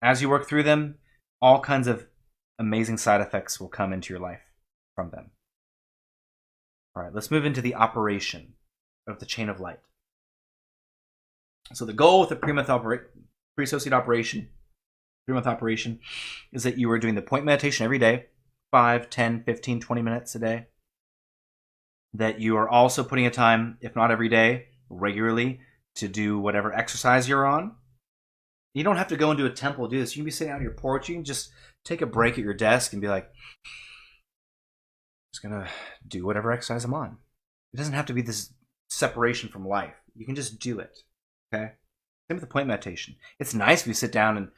As you work through them, all kinds of amazing side effects will come into your life from them. All right, let's move into the operation of the chain of light. So the goal with the pre-associated operation, 3-month operation, is that you are doing the point meditation every day, 5, 10, 15, 20 minutes a day. That you are also putting a time, if not every day, regularly, to do whatever exercise you're on. You don't have to go into a temple to do this. You can be sitting out on your porch. You can just take a break at your desk and be like, just going to do whatever exercise I'm on. It doesn't have to be this separation from life. You can just do it. Okay? Same with the point meditation. It's nice if you sit down and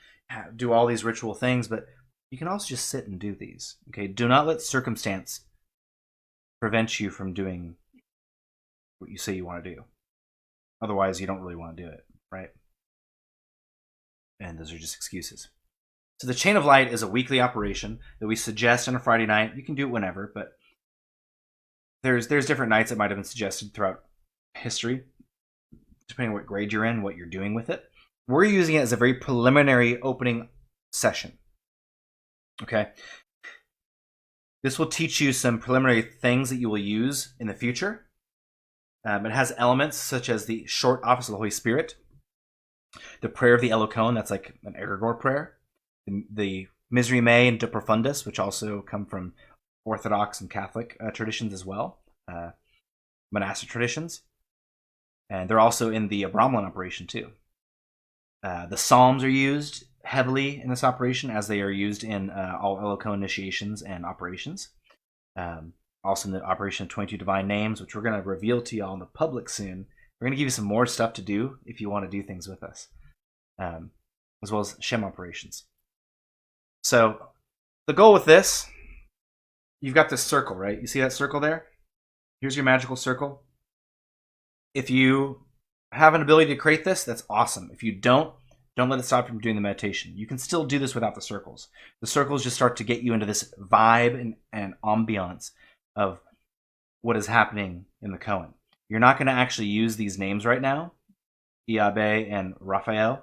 do all these ritual things, but you can also just sit and do these. Okay? Do not let circumstance prevent you from doing what you say you want to do. Otherwise, you don't really want to do it, right? And those are just excuses. So the chain of light is a weekly operation that we suggest on a Friday night. You can do it whenever, but there's different nights that might have been suggested throughout history, depending on what grade you're in, what you're doing with it. We're using it as a very preliminary opening session. Okay? This will teach you some preliminary things that you will use in the future. It has elements such as the short office of the Holy Spirit, the prayer of the Eloquon, that's like an egregore prayer, the Misery Mei and De Profundis, which also come from Orthodox and Catholic traditions as well, monastic traditions. And they're also in the Brahman operation too. The Psalms are used heavily in this operation, as they are used in all Eloquon initiations and operations. Also in the operation of 22 divine names, which we're going to reveal to y'all in the public soon. We're going to give you some more stuff to do if you want to do things with us, as well as Shem operations. So the goal with this, you've got this circle, right? You see that circle there? Here's your magical circle. If you have an ability to create this, that's awesome. If you don't let it stop you from doing the meditation. You can still do this without the circles. The circles just start to get you into this vibe and ambiance of what is happening in the koan. You're not going to actually use these names right now, Iabe and Raphael,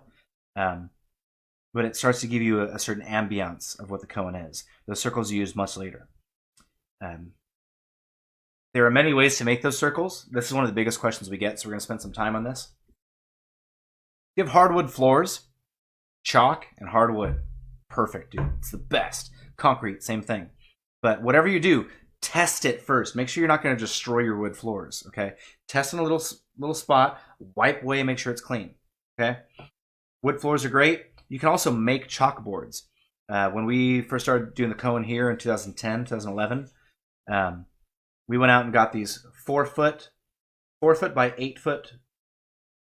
but it starts to give you a certain ambiance of what the koan is. Those circles are used much later. There are many ways to make those circles. This is one of the biggest questions we get, so we're going to spend some time on this. you have hardwood floors, chalk and hardwood, perfect, dude. It's the best. Concrete, same thing. But whatever you do, test it first. Make sure you're not going to destroy your wood floors, okay? Test in a little spot, wipe away, make sure it's clean, okay? Wood floors are great. You can also make chalkboards. When we first started doing the cone here in 2010, 2011, we went out and got these 4 foot by 8 foot,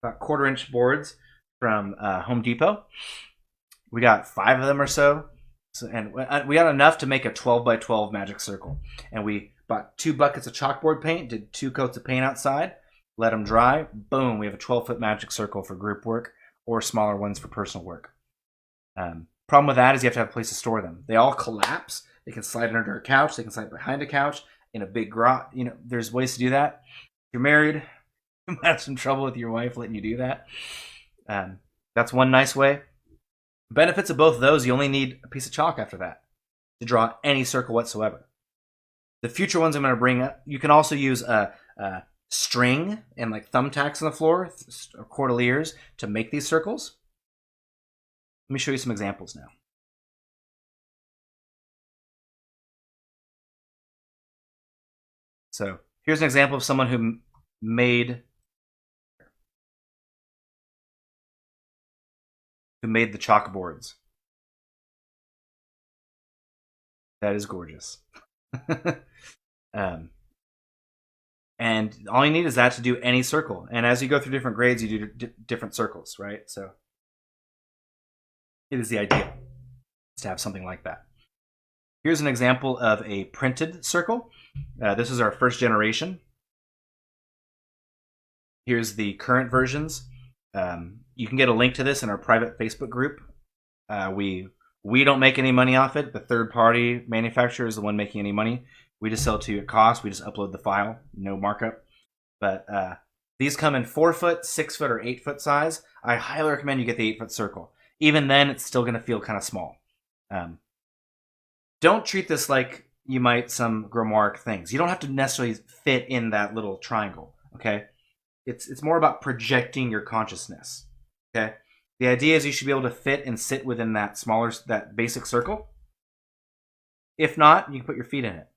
about 1/4 inch boards from Home Depot. We got 5 of them or so. And we got enough to make a 12 by 12 magic circle. And we bought 2 buckets of chalkboard paint, did 2 coats of paint outside, let them dry. Boom, we have a 12-foot magic circle for group work or smaller ones for personal work. Problem with that is you have to have a place to store them. They all collapse. They can slide under a couch. They can slide behind a couch in a big garage. You know, there's ways to do that. If you're married, you might have some trouble with your wife letting you do that. That's one nice way. Benefits of both of those, you only need a piece of chalk after that to draw any circle whatsoever. The future ones I'm going to bring up, you can also use a string and like thumbtacks on the floor, or cordeliers, to make these circles. Let me show you some examples now. So here's an example of someone who made the chalkboards. That is gorgeous. And all you need is that to do any circle. And as you go through different grades, you do different circles, right? So it is the idea to have something like that. Here's an example of a printed circle. This is our first generation. Here's the current versions. You can get a link to this in our private Facebook group. We don't make any money off it. The third-party manufacturer is the one making any money. We just sell to you at cost. We just upload the file, no markup. But these come in 4 foot, 6 foot, or 8 foot size. I highly recommend you get the 8 foot circle. Even then, it's still going to feel kind of small. Don't treat this like you might some grimoire things. You don't have to necessarily fit in that little triangle. Okay, it's more about projecting your consciousness. Okay, the idea is you should be able to fit and sit within that basic circle. If not, you can put your feet in it.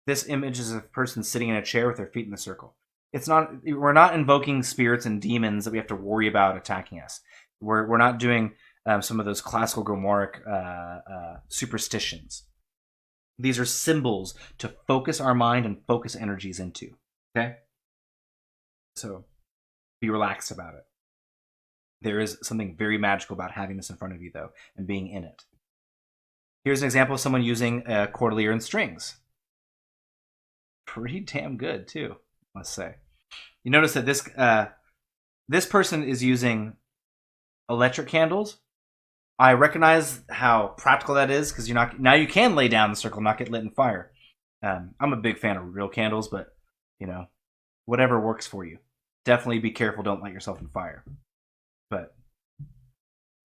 This image is a person sitting in a chair with their feet in the circle. We're not invoking spirits and demons that we have to worry about attacking us. We're not doing some of those classical grimoire superstitions. These are symbols to focus our mind and focus energies into. Okay? So be relaxed about it. There is something very magical about having this in front of you, though, and being in it. Here's an example of someone using a cordelier and strings. Pretty damn good, too, I must say. You notice that this person is using electric candles. I recognize how practical that is because now you can lay down in the circle and not get lit in fire. I'm a big fan of real candles, but whatever works for you. Definitely be careful. Don't light yourself on fire. But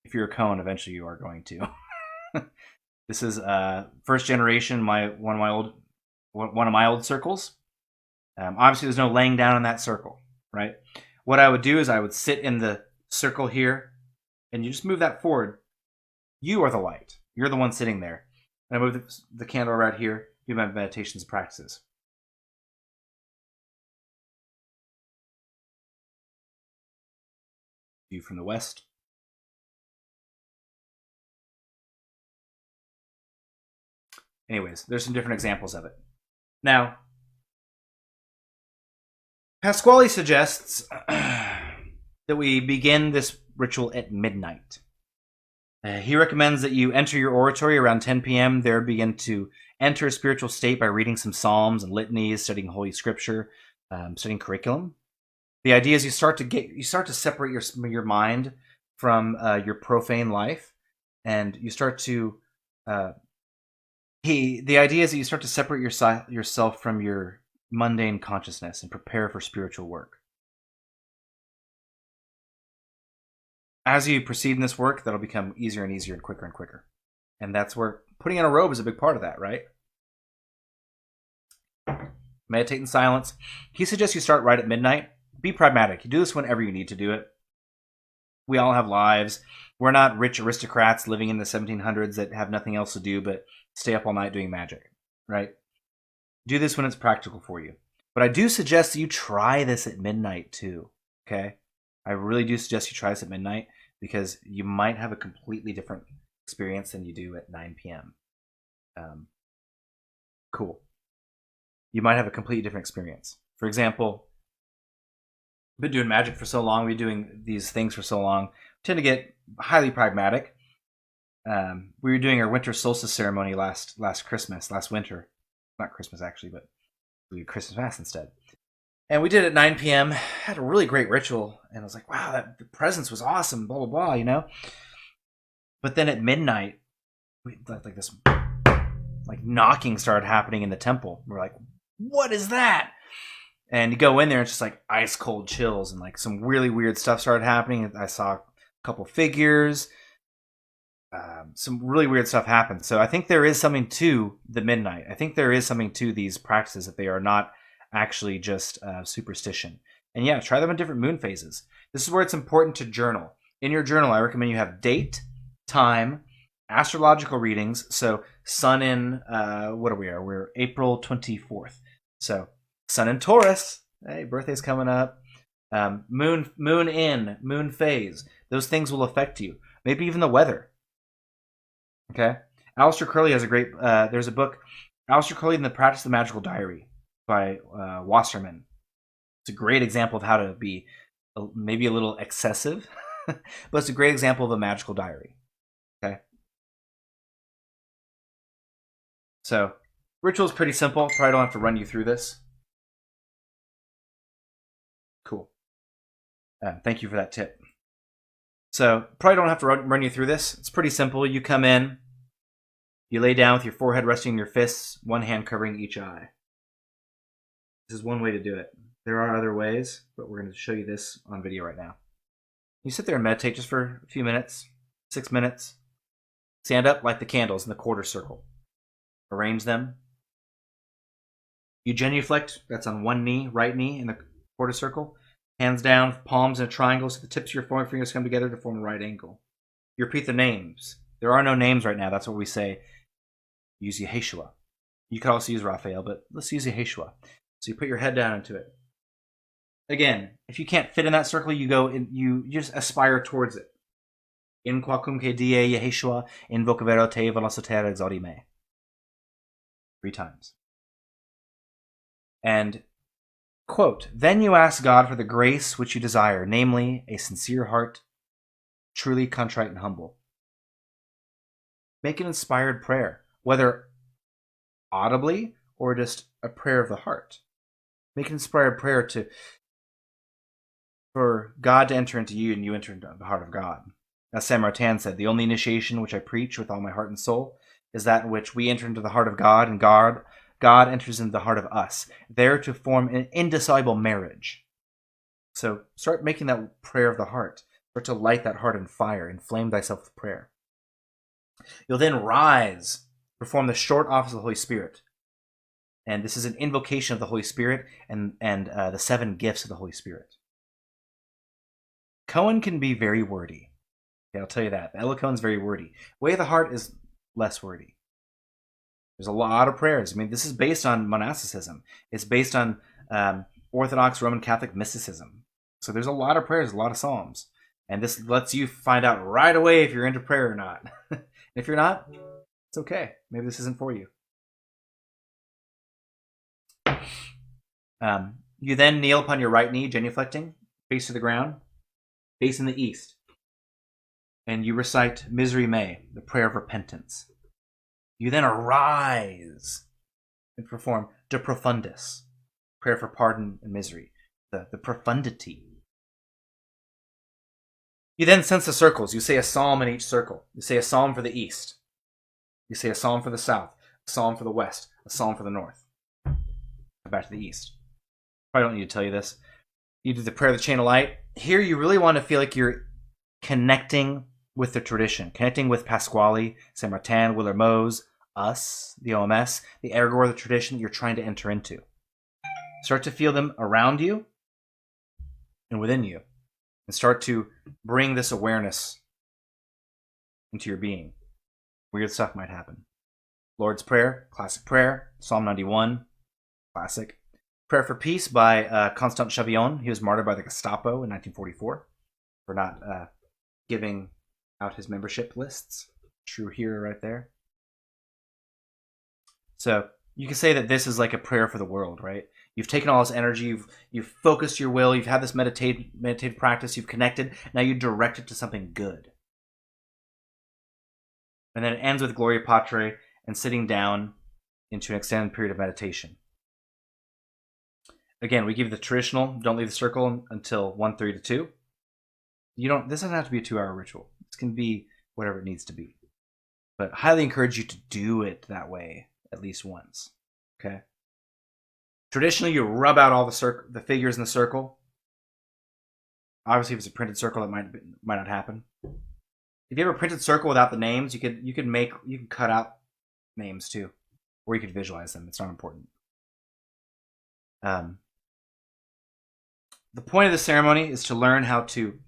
if you're a cone, eventually you are going to. This is first generation. One of my old circles. Obviously, there's no laying down in that circle, right? What I would do is I would sit in the circle here, and you just move that forward. You are the light. You're the one sitting there. And I move the candle right here. Do my meditations and practices. View from the west. Anyways, there's some different examples of it. Now, Pasquale suggests that we begin this ritual at midnight. He recommends that you enter your oratory around 10 p.m. There begin to enter a spiritual state by reading some psalms and litanies, studying Holy Scripture, studying curriculum. The idea is you start to separate your mind from your profane life, and you start to the idea is that you start to separate yourself from your mundane consciousness and prepare for spiritual work. As you proceed in this work, that'll become easier and easier and quicker. And that's where putting on a robe is a big part of that, right? Meditate in silence. He suggests you start right at midnight. Be pragmatic. You do this whenever you need to do it. We all have lives. We're not rich aristocrats living in the 1700s that have nothing else to do but stay up all night doing magic, right? Do this when it's practical for you. But I do suggest that you try this at midnight too, okay? I really do suggest you try this at midnight because you might have a completely different experience than you do at 9 p.m. Cool. You might have a completely different experience. For example, I've been doing magic for so long, we've been doing these things for so long, we tend to get highly pragmatic. We were doing our winter solstice ceremony last winter. Not Christmas, actually, but we did Christmas Mass instead. And we did it at 9 p.m., had a really great ritual, and I was like, wow, the presence was awesome, blah, blah, blah, you know? But then at midnight, like this like knocking started happening in the temple. We're like, what is that? And you go in there, it's just like ice cold chills, and like some really weird stuff started happening. I saw a couple figures. Some really weird stuff happened. So I think there is something to the midnight. I think there is something to these practices, that they are not actually just superstition. And yeah, try them in different moon phases. This is where it's important to journal. In your journal, I recommend you have date, time, astrological readings. So sun in, what are we? We're April 24th. So sun in Taurus. Hey, birthday's coming up. Moon in, moon phase. Those things will affect you. Maybe even the weather. Okay? Aleister Crowley has a great, there's a book, Aleister Crowley and the Practice of the Magical Diary by Wasserman. It's a great example of how to be maybe a little excessive, but it's a great example of a magical diary. Okay? So, ritual is pretty simple. Probably don't have to run you through this. Cool. Thank you for that tip. So, probably don't have to run you through this. It's pretty simple. You come in, you lay down with your forehead resting in your fists, one hand covering each eye. This is one way to do it. There are other ways, but we're going to show you this on video right now. You sit there and meditate just for a few minutes, 6 minutes. Stand up, light the candles in the quarter circle. Arrange them. You genuflect, that's on one knee, right knee in the quarter circle. Hands down, palms in a triangle, so the tips of your forefingers come together to form a right angle. You repeat the names. There are no names right now, that's what we say. Use Yeshua. You could also use Raphael, but let's use Yeshua. So you put your head down into it. Again, if you can't fit in that circle, you go and you just aspire towards it. In quacumque die Yeshua, invocavero te velociter exaudi me. 3 times. And, quote, then you ask God for the grace which you desire, namely, a sincere heart, truly contrite and humble. Make an inspired prayer, whether audibly or just a prayer of the heart. Make an inspired prayer for God to enter into you and you enter into the heart of God. As Saint Martin said, the only initiation which I preach with all my heart and soul is that in which we enter into the heart of God, and God enters into the heart of us, there to form an indissoluble marriage. So start making that prayer of the heart. Start to light that heart in fire, inflame thyself with prayer. You'll then rise, perform the short office of the Holy Spirit. And this is an invocation of the Holy Spirit and the 7 gifts of the Holy Spirit. Koan can be very wordy. Okay, I'll tell you that. The Eloquen's very wordy. Way of the Heart is less wordy. There's a lot of prayers. I mean, this is based on monasticism. It's based on Orthodox Roman Catholic mysticism. So there's a lot of prayers, a lot of psalms. And this lets you find out right away if you're into prayer or not. If you're not, it's okay. Maybe this isn't for you. You then kneel upon your right knee, genuflecting, face to the ground, face in the east. And you recite Misery Mei, the prayer of repentance. You then arise and perform De Profundis, prayer for pardon and misery, the profundity. You then sense the circles. You say a psalm in each circle. You say a psalm for the east. You say a psalm for the south, a psalm for the west, a psalm for the north. Back to the east. Probably don't need to tell you this. You do the prayer of the chain of light. Here you really want to feel like you're connecting with the tradition, connecting with Pasquale, Saint Martin, Willermoz, us, the OMS, the egregore of the tradition that you're trying to enter into. Start to feel them around you and within you. and start to bring this awareness into your being. Weird stuff might happen. Lord's Prayer, classic prayer. Psalm 91, classic. Prayer for Peace by Constant Chavillon. He was martyred by the Gestapo in 1944 for not giving out his membership lists. True hero right there. So you can say that this is like a prayer for the world, right? You've taken all this energy, you've focused your will, you've had this meditative practice, you've connected, now you direct it to something good. And then it ends with Gloria Patri and sitting down into an extended period of meditation. Again, we give you the traditional, don't leave the circle until 1:30 to 2. This doesn't have to be a 2-hour ritual. This can be whatever it needs to be. But highly encourage you to do it that way at least once. Okay? Traditionally, you rub out all the figures in the circle. Obviously, if it's a printed circle, that might not happen. If you have a printed circle without the names, you can cut out names too, or you could visualize them. It's not important. The point of the ceremony is to learn how to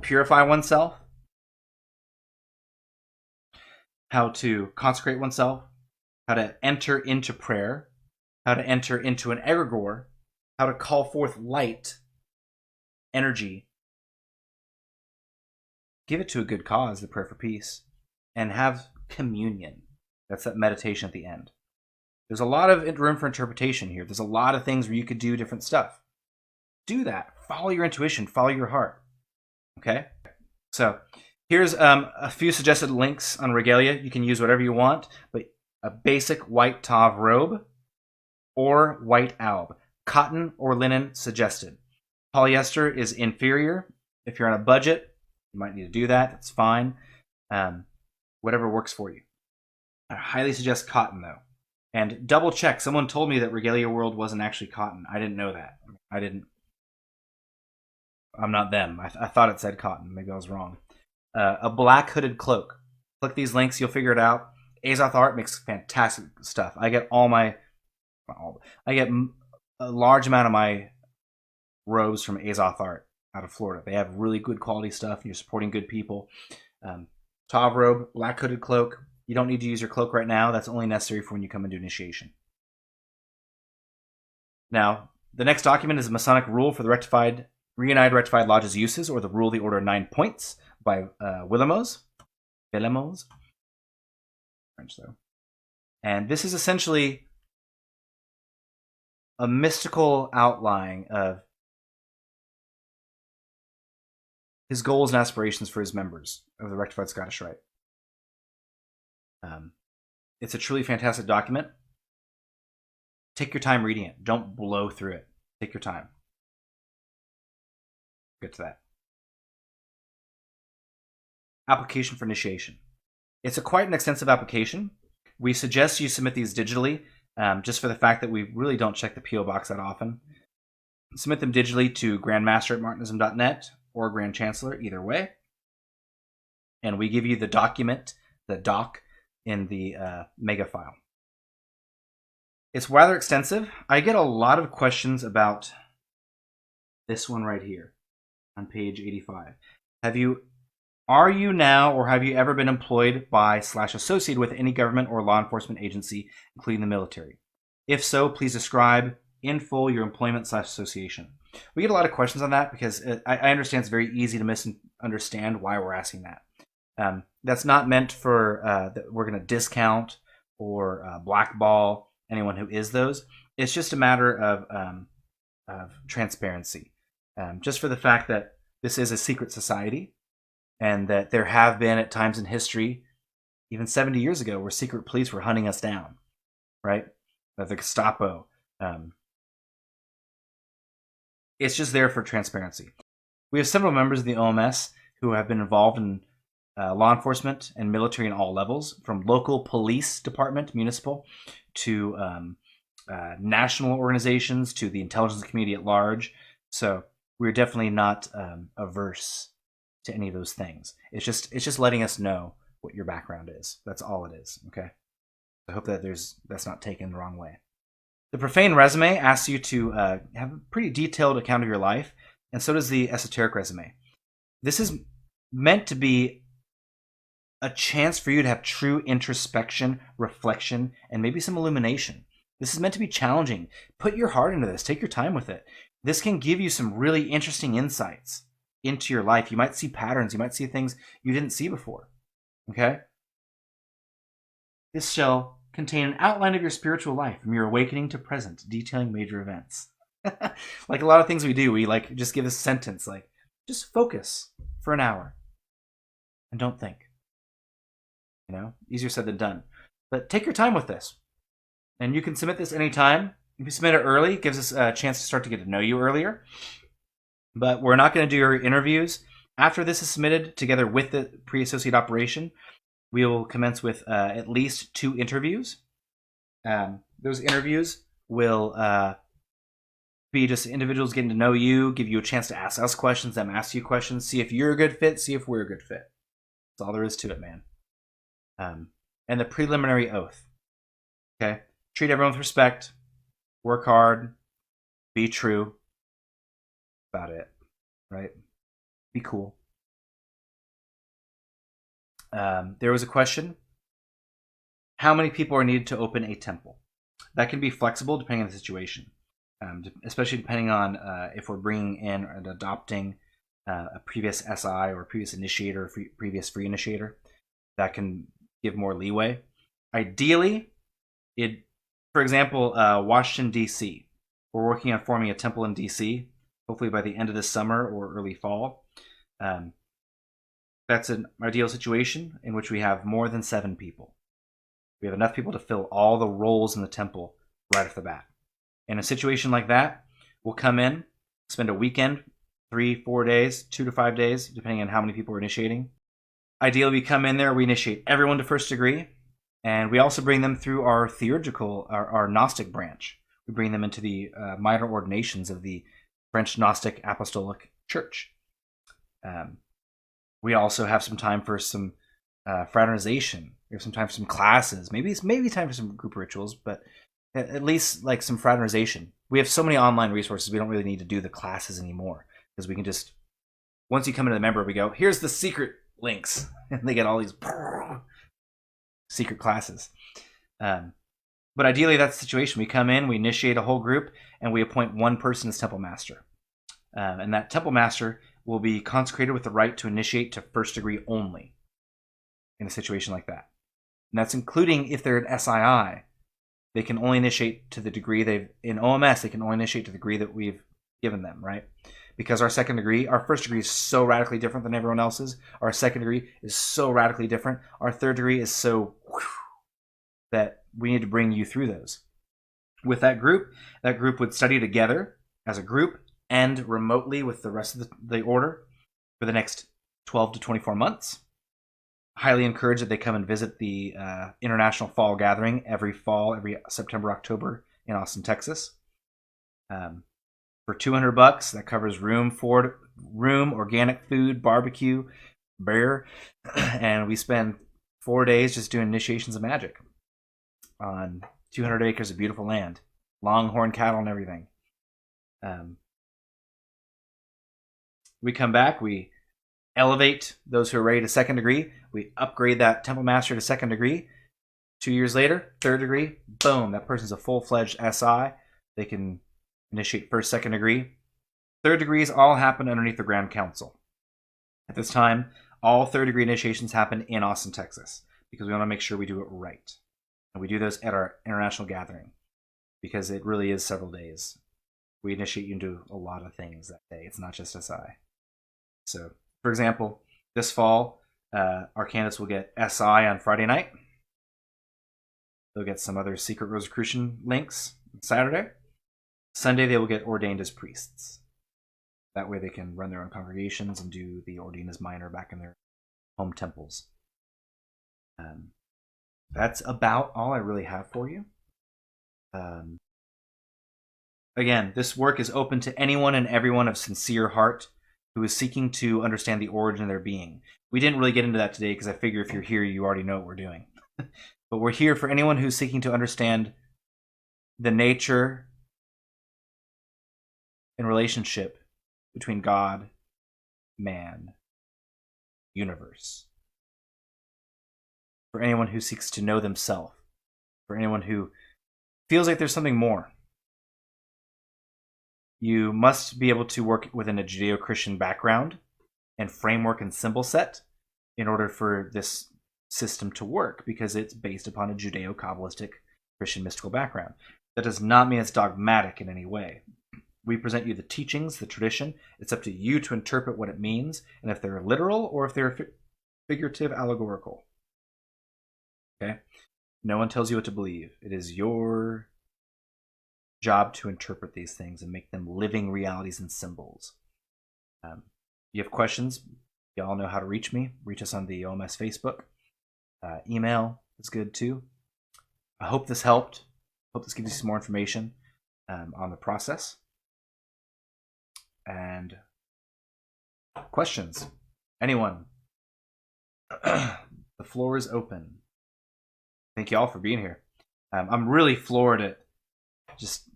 purify oneself, how to consecrate oneself, how to enter into prayer, how to enter into an egregore, how to call forth light, energy, give it to a good cause, the prayer for peace, and have communion. That's that meditation at the end. There's a lot of room for interpretation here. There's a lot of things where you could do different stuff. Do that. Follow your intuition. Follow your heart. Okay? So here's a few suggested links on Regalia. You can use whatever you want, but a basic white Tav robe or white alb. Cotton or linen suggested. Polyester is inferior. If you're on a budget, you might need to do that. That's fine. Whatever works for you. I highly suggest cotton, though. And double check. Someone told me that Regalia World wasn't actually cotton. I didn't know that. I'm not them. I thought it said cotton. Maybe I was wrong. A black hooded cloak. Click these links. You'll figure it out. Azoth Art makes fantastic stuff. I get a large amount of my robes from Azoth Art out of Florida. They have really good quality stuff, and you're supporting good people. Tav robe, black hooded cloak. You don't need to use your cloak right now. That's only necessary for when you come into initiation. Now, the next document is a Masonic rule for the Reunited Rectified Lodge's uses, or the Rule of the Order of 9 Points by Willemos. French, though. And this is essentially a mystical outline of his goals and aspirations for his members of the Rectified Scottish Rite. It's a truly fantastic document. Take your time reading it. Don't blow through it. Take your time. Get to that. Application for initiation. It's quite an extensive application. We suggest you submit these digitally, just for the fact that we really don't check the P.O. box that often. Submit them digitally to grandmaster@martinism.net or Grand Chancellor, either way. And we give you the document, the doc, in the mega file. It's rather extensive. I get a lot of questions about this one right here on page 85. Are you now or have you ever been employed by / associated with any government or law enforcement agency, including the military? If so, please describe in full your employment / association. We get a lot of questions on that because I understand it's very easy to misunderstand why we're asking that. That's not meant for that we're going to discount or blackball anyone who is those. It's just a matter of transparency. Just for the fact that this is a secret society and that there have been at times in history, even 70 years ago, where secret police were hunting us down, right? The Gestapo. It's just there for transparency. We have several members of the OMS who have been involved in law enforcement and military in all levels, from local police department, municipal, to national organizations, to the intelligence community at large. So we're definitely not averse to any of those things. It's just letting us know what your background is. That's all it is. Okay. I hope that that's not taken the wrong way. The profane resume asks you to have a pretty detailed account of your life, and so does the esoteric resume. This is meant to be a chance for you to have true introspection, reflection, and maybe some illumination. This is meant to be challenging. Put your heart into this. Take your time with it. This can give you some really interesting insights into your life. You might see patterns. You might see things you didn't see before. Okay? This shall contain an outline of your spiritual life from your awakening to present, detailing major events. Like a lot of things we do, we like just give a sentence like, just focus for an hour and don't think. You know, easier said than done. But take your time with this. And you can submit this anytime. If you submit it early, it gives us a chance to start to get to know you earlier. But we're not going to do your interviews. After this is submitted together with the pre-associate operation, we will commence with at least 2 interviews. Those interviews will be just individuals getting to know you, give you a chance to ask us questions, them ask you questions, see if you're a good fit, see if we're a good fit. That's all there is to it, man. And the preliminary oath. Okay? Treat everyone with respect. Work hard. Be true. About it. Right? Be cool. There was a question. How many people are needed to open a temple? That can be flexible depending on the situation. Especially depending on if we're bringing in and adopting a previous SI or a previous initiator, or previous free initiator. That can give more leeway. Ideally, for example, Washington, D.C. We're working on forming a temple in D.C., hopefully by the end of the summer or early fall. That's an ideal situation in which we have more than 7 people. We have enough people to fill all the roles in the temple right off the bat. In a situation like that, we'll come in, spend a weekend, 3-4 days, 2 to 5 days, depending on how many people we're initiating. Ideally, we come in there, we initiate everyone to first degree, and we also bring them through our theurgical, our Gnostic branch. We bring them into the minor ordinations of the French Gnostic Apostolic Church. We also have some time for some fraternization. We have some time for some classes. Maybe time for some group rituals, but at least like some fraternization. We have so many online resources, we don't really need to do the classes anymore because we can just, once you come into the member, we go, here's the secret links, and they get all these secret classes. But ideally, that's the situation. We come in, we initiate a whole group, and we appoint one person as temple master. And that temple master will be consecrated with the right to initiate to first degree only in a situation like that. And that's including if they're an SII. They can only initiate to the degree in OMS, they can only initiate to the degree that we've given them, right? Because our second degree, our first degree is so radically different than everyone else's. Our second degree is so radically different. Our third degree is so that we need to bring you through those. With that group would study together as a group and remotely with the rest of the order for the next 12 to 24 months. Highly encourage that they come and visit the International Fall Gathering every fall, every September, October in Austin, Texas. For $200, that covers room, organic food, barbecue, beer, and we spend 4 days just doing initiations of magic on 200 acres of beautiful land, longhorn cattle and everything. We come back, we elevate those who are ready to second degree. We upgrade that temple master to second degree. 2 years later, third degree, boom, that person's a full-fledged SI. They can initiate first, second degree. Third degrees all happen underneath the Grand Council. At this time, all third degree initiations happen in Austin, Texas, because we want to make sure we do it right. And we do those at our international gathering because it really is several days. We initiate you into a lot of things that day. It's not just SI. So, for example, this fall, our candidates will get SI on Friday night. They'll get some other secret Rosicrucian links on Saturday. Sunday, they will get ordained as priests. That way they can run their own congregations and do the ordain as minor back in their home temples. That's about all I really have for you. Again, this work is open to anyone and everyone of sincere heart who is seeking to understand the origin of their being. We didn't really get into that today because I figure if you're here, you already know what we're doing. But we're here for anyone who's seeking to understand the nature and relationship between God, man, universe. For anyone who seeks to know themselves. For anyone who feels like there's something more. You must be able to work within a Judeo-Christian background and framework and symbol set in order for this system to work, because it's based upon a Judeo-Kabbalistic Christian mystical background. That does not mean it's dogmatic in any way. We present you the teachings, the tradition. It's up to you to interpret what it means, and if they're literal or if they're figurative, allegorical. Okay? No one tells you what to believe. It is your job to interpret these things and make them living realities and symbols. You have questions, y'all know how to reach me. Reach us on the OMS Facebook. Email is good too. I hope this helped. Hope this gives you some more information on the process. And questions? Anyone? The floor is open. Thank you all for being here. I'm really floored at just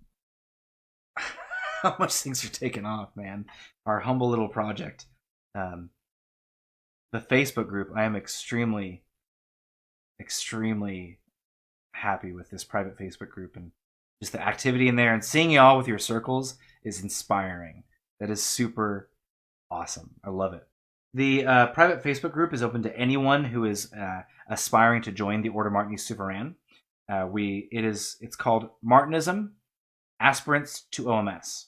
how much things are taking off, man. Our humble little project. The Facebook group, I am extremely happy with this private Facebook group, and just the activity in there, and seeing you all with your circles is inspiring. That is super awesome. I love it. The private Facebook group is open to anyone who is aspiring to join the Ordre Martini Souverain. It's called Martinism, Aspirants to OMS.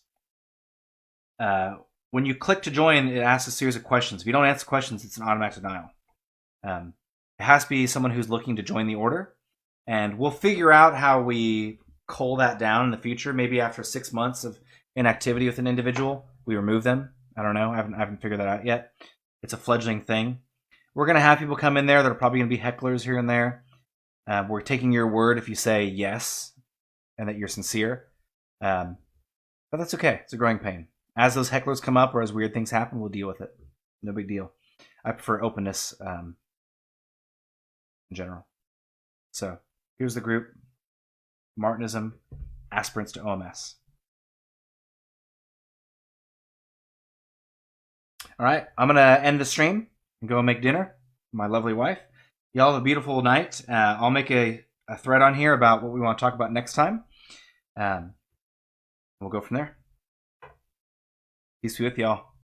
When you click to join, it asks a series of questions. If you don't answer questions, it's an automatic denial. It has to be someone who's looking to join the order, and we'll figure out how we cull that down in the future. Maybe after 6 months of inactivity with an individual, we remove them. I don't know. I haven't figured that out yet. It's a fledgling thing. We're going to have people come in there that are probably going to be hecklers here and there. We're taking your word if you say yes and that you're sincere. But that's okay. It's a growing pain. As those hecklers come up or as weird things happen, we'll deal with it. No big deal. I prefer openness in general. So here's the group. Martinism, Aspirants to OMS. All right, I'm going to end the stream and go make dinner with my lovely wife. Y'all have a beautiful night. I'll make a thread on here about what we want to talk about next time. We'll go from there. Peace be with y'all.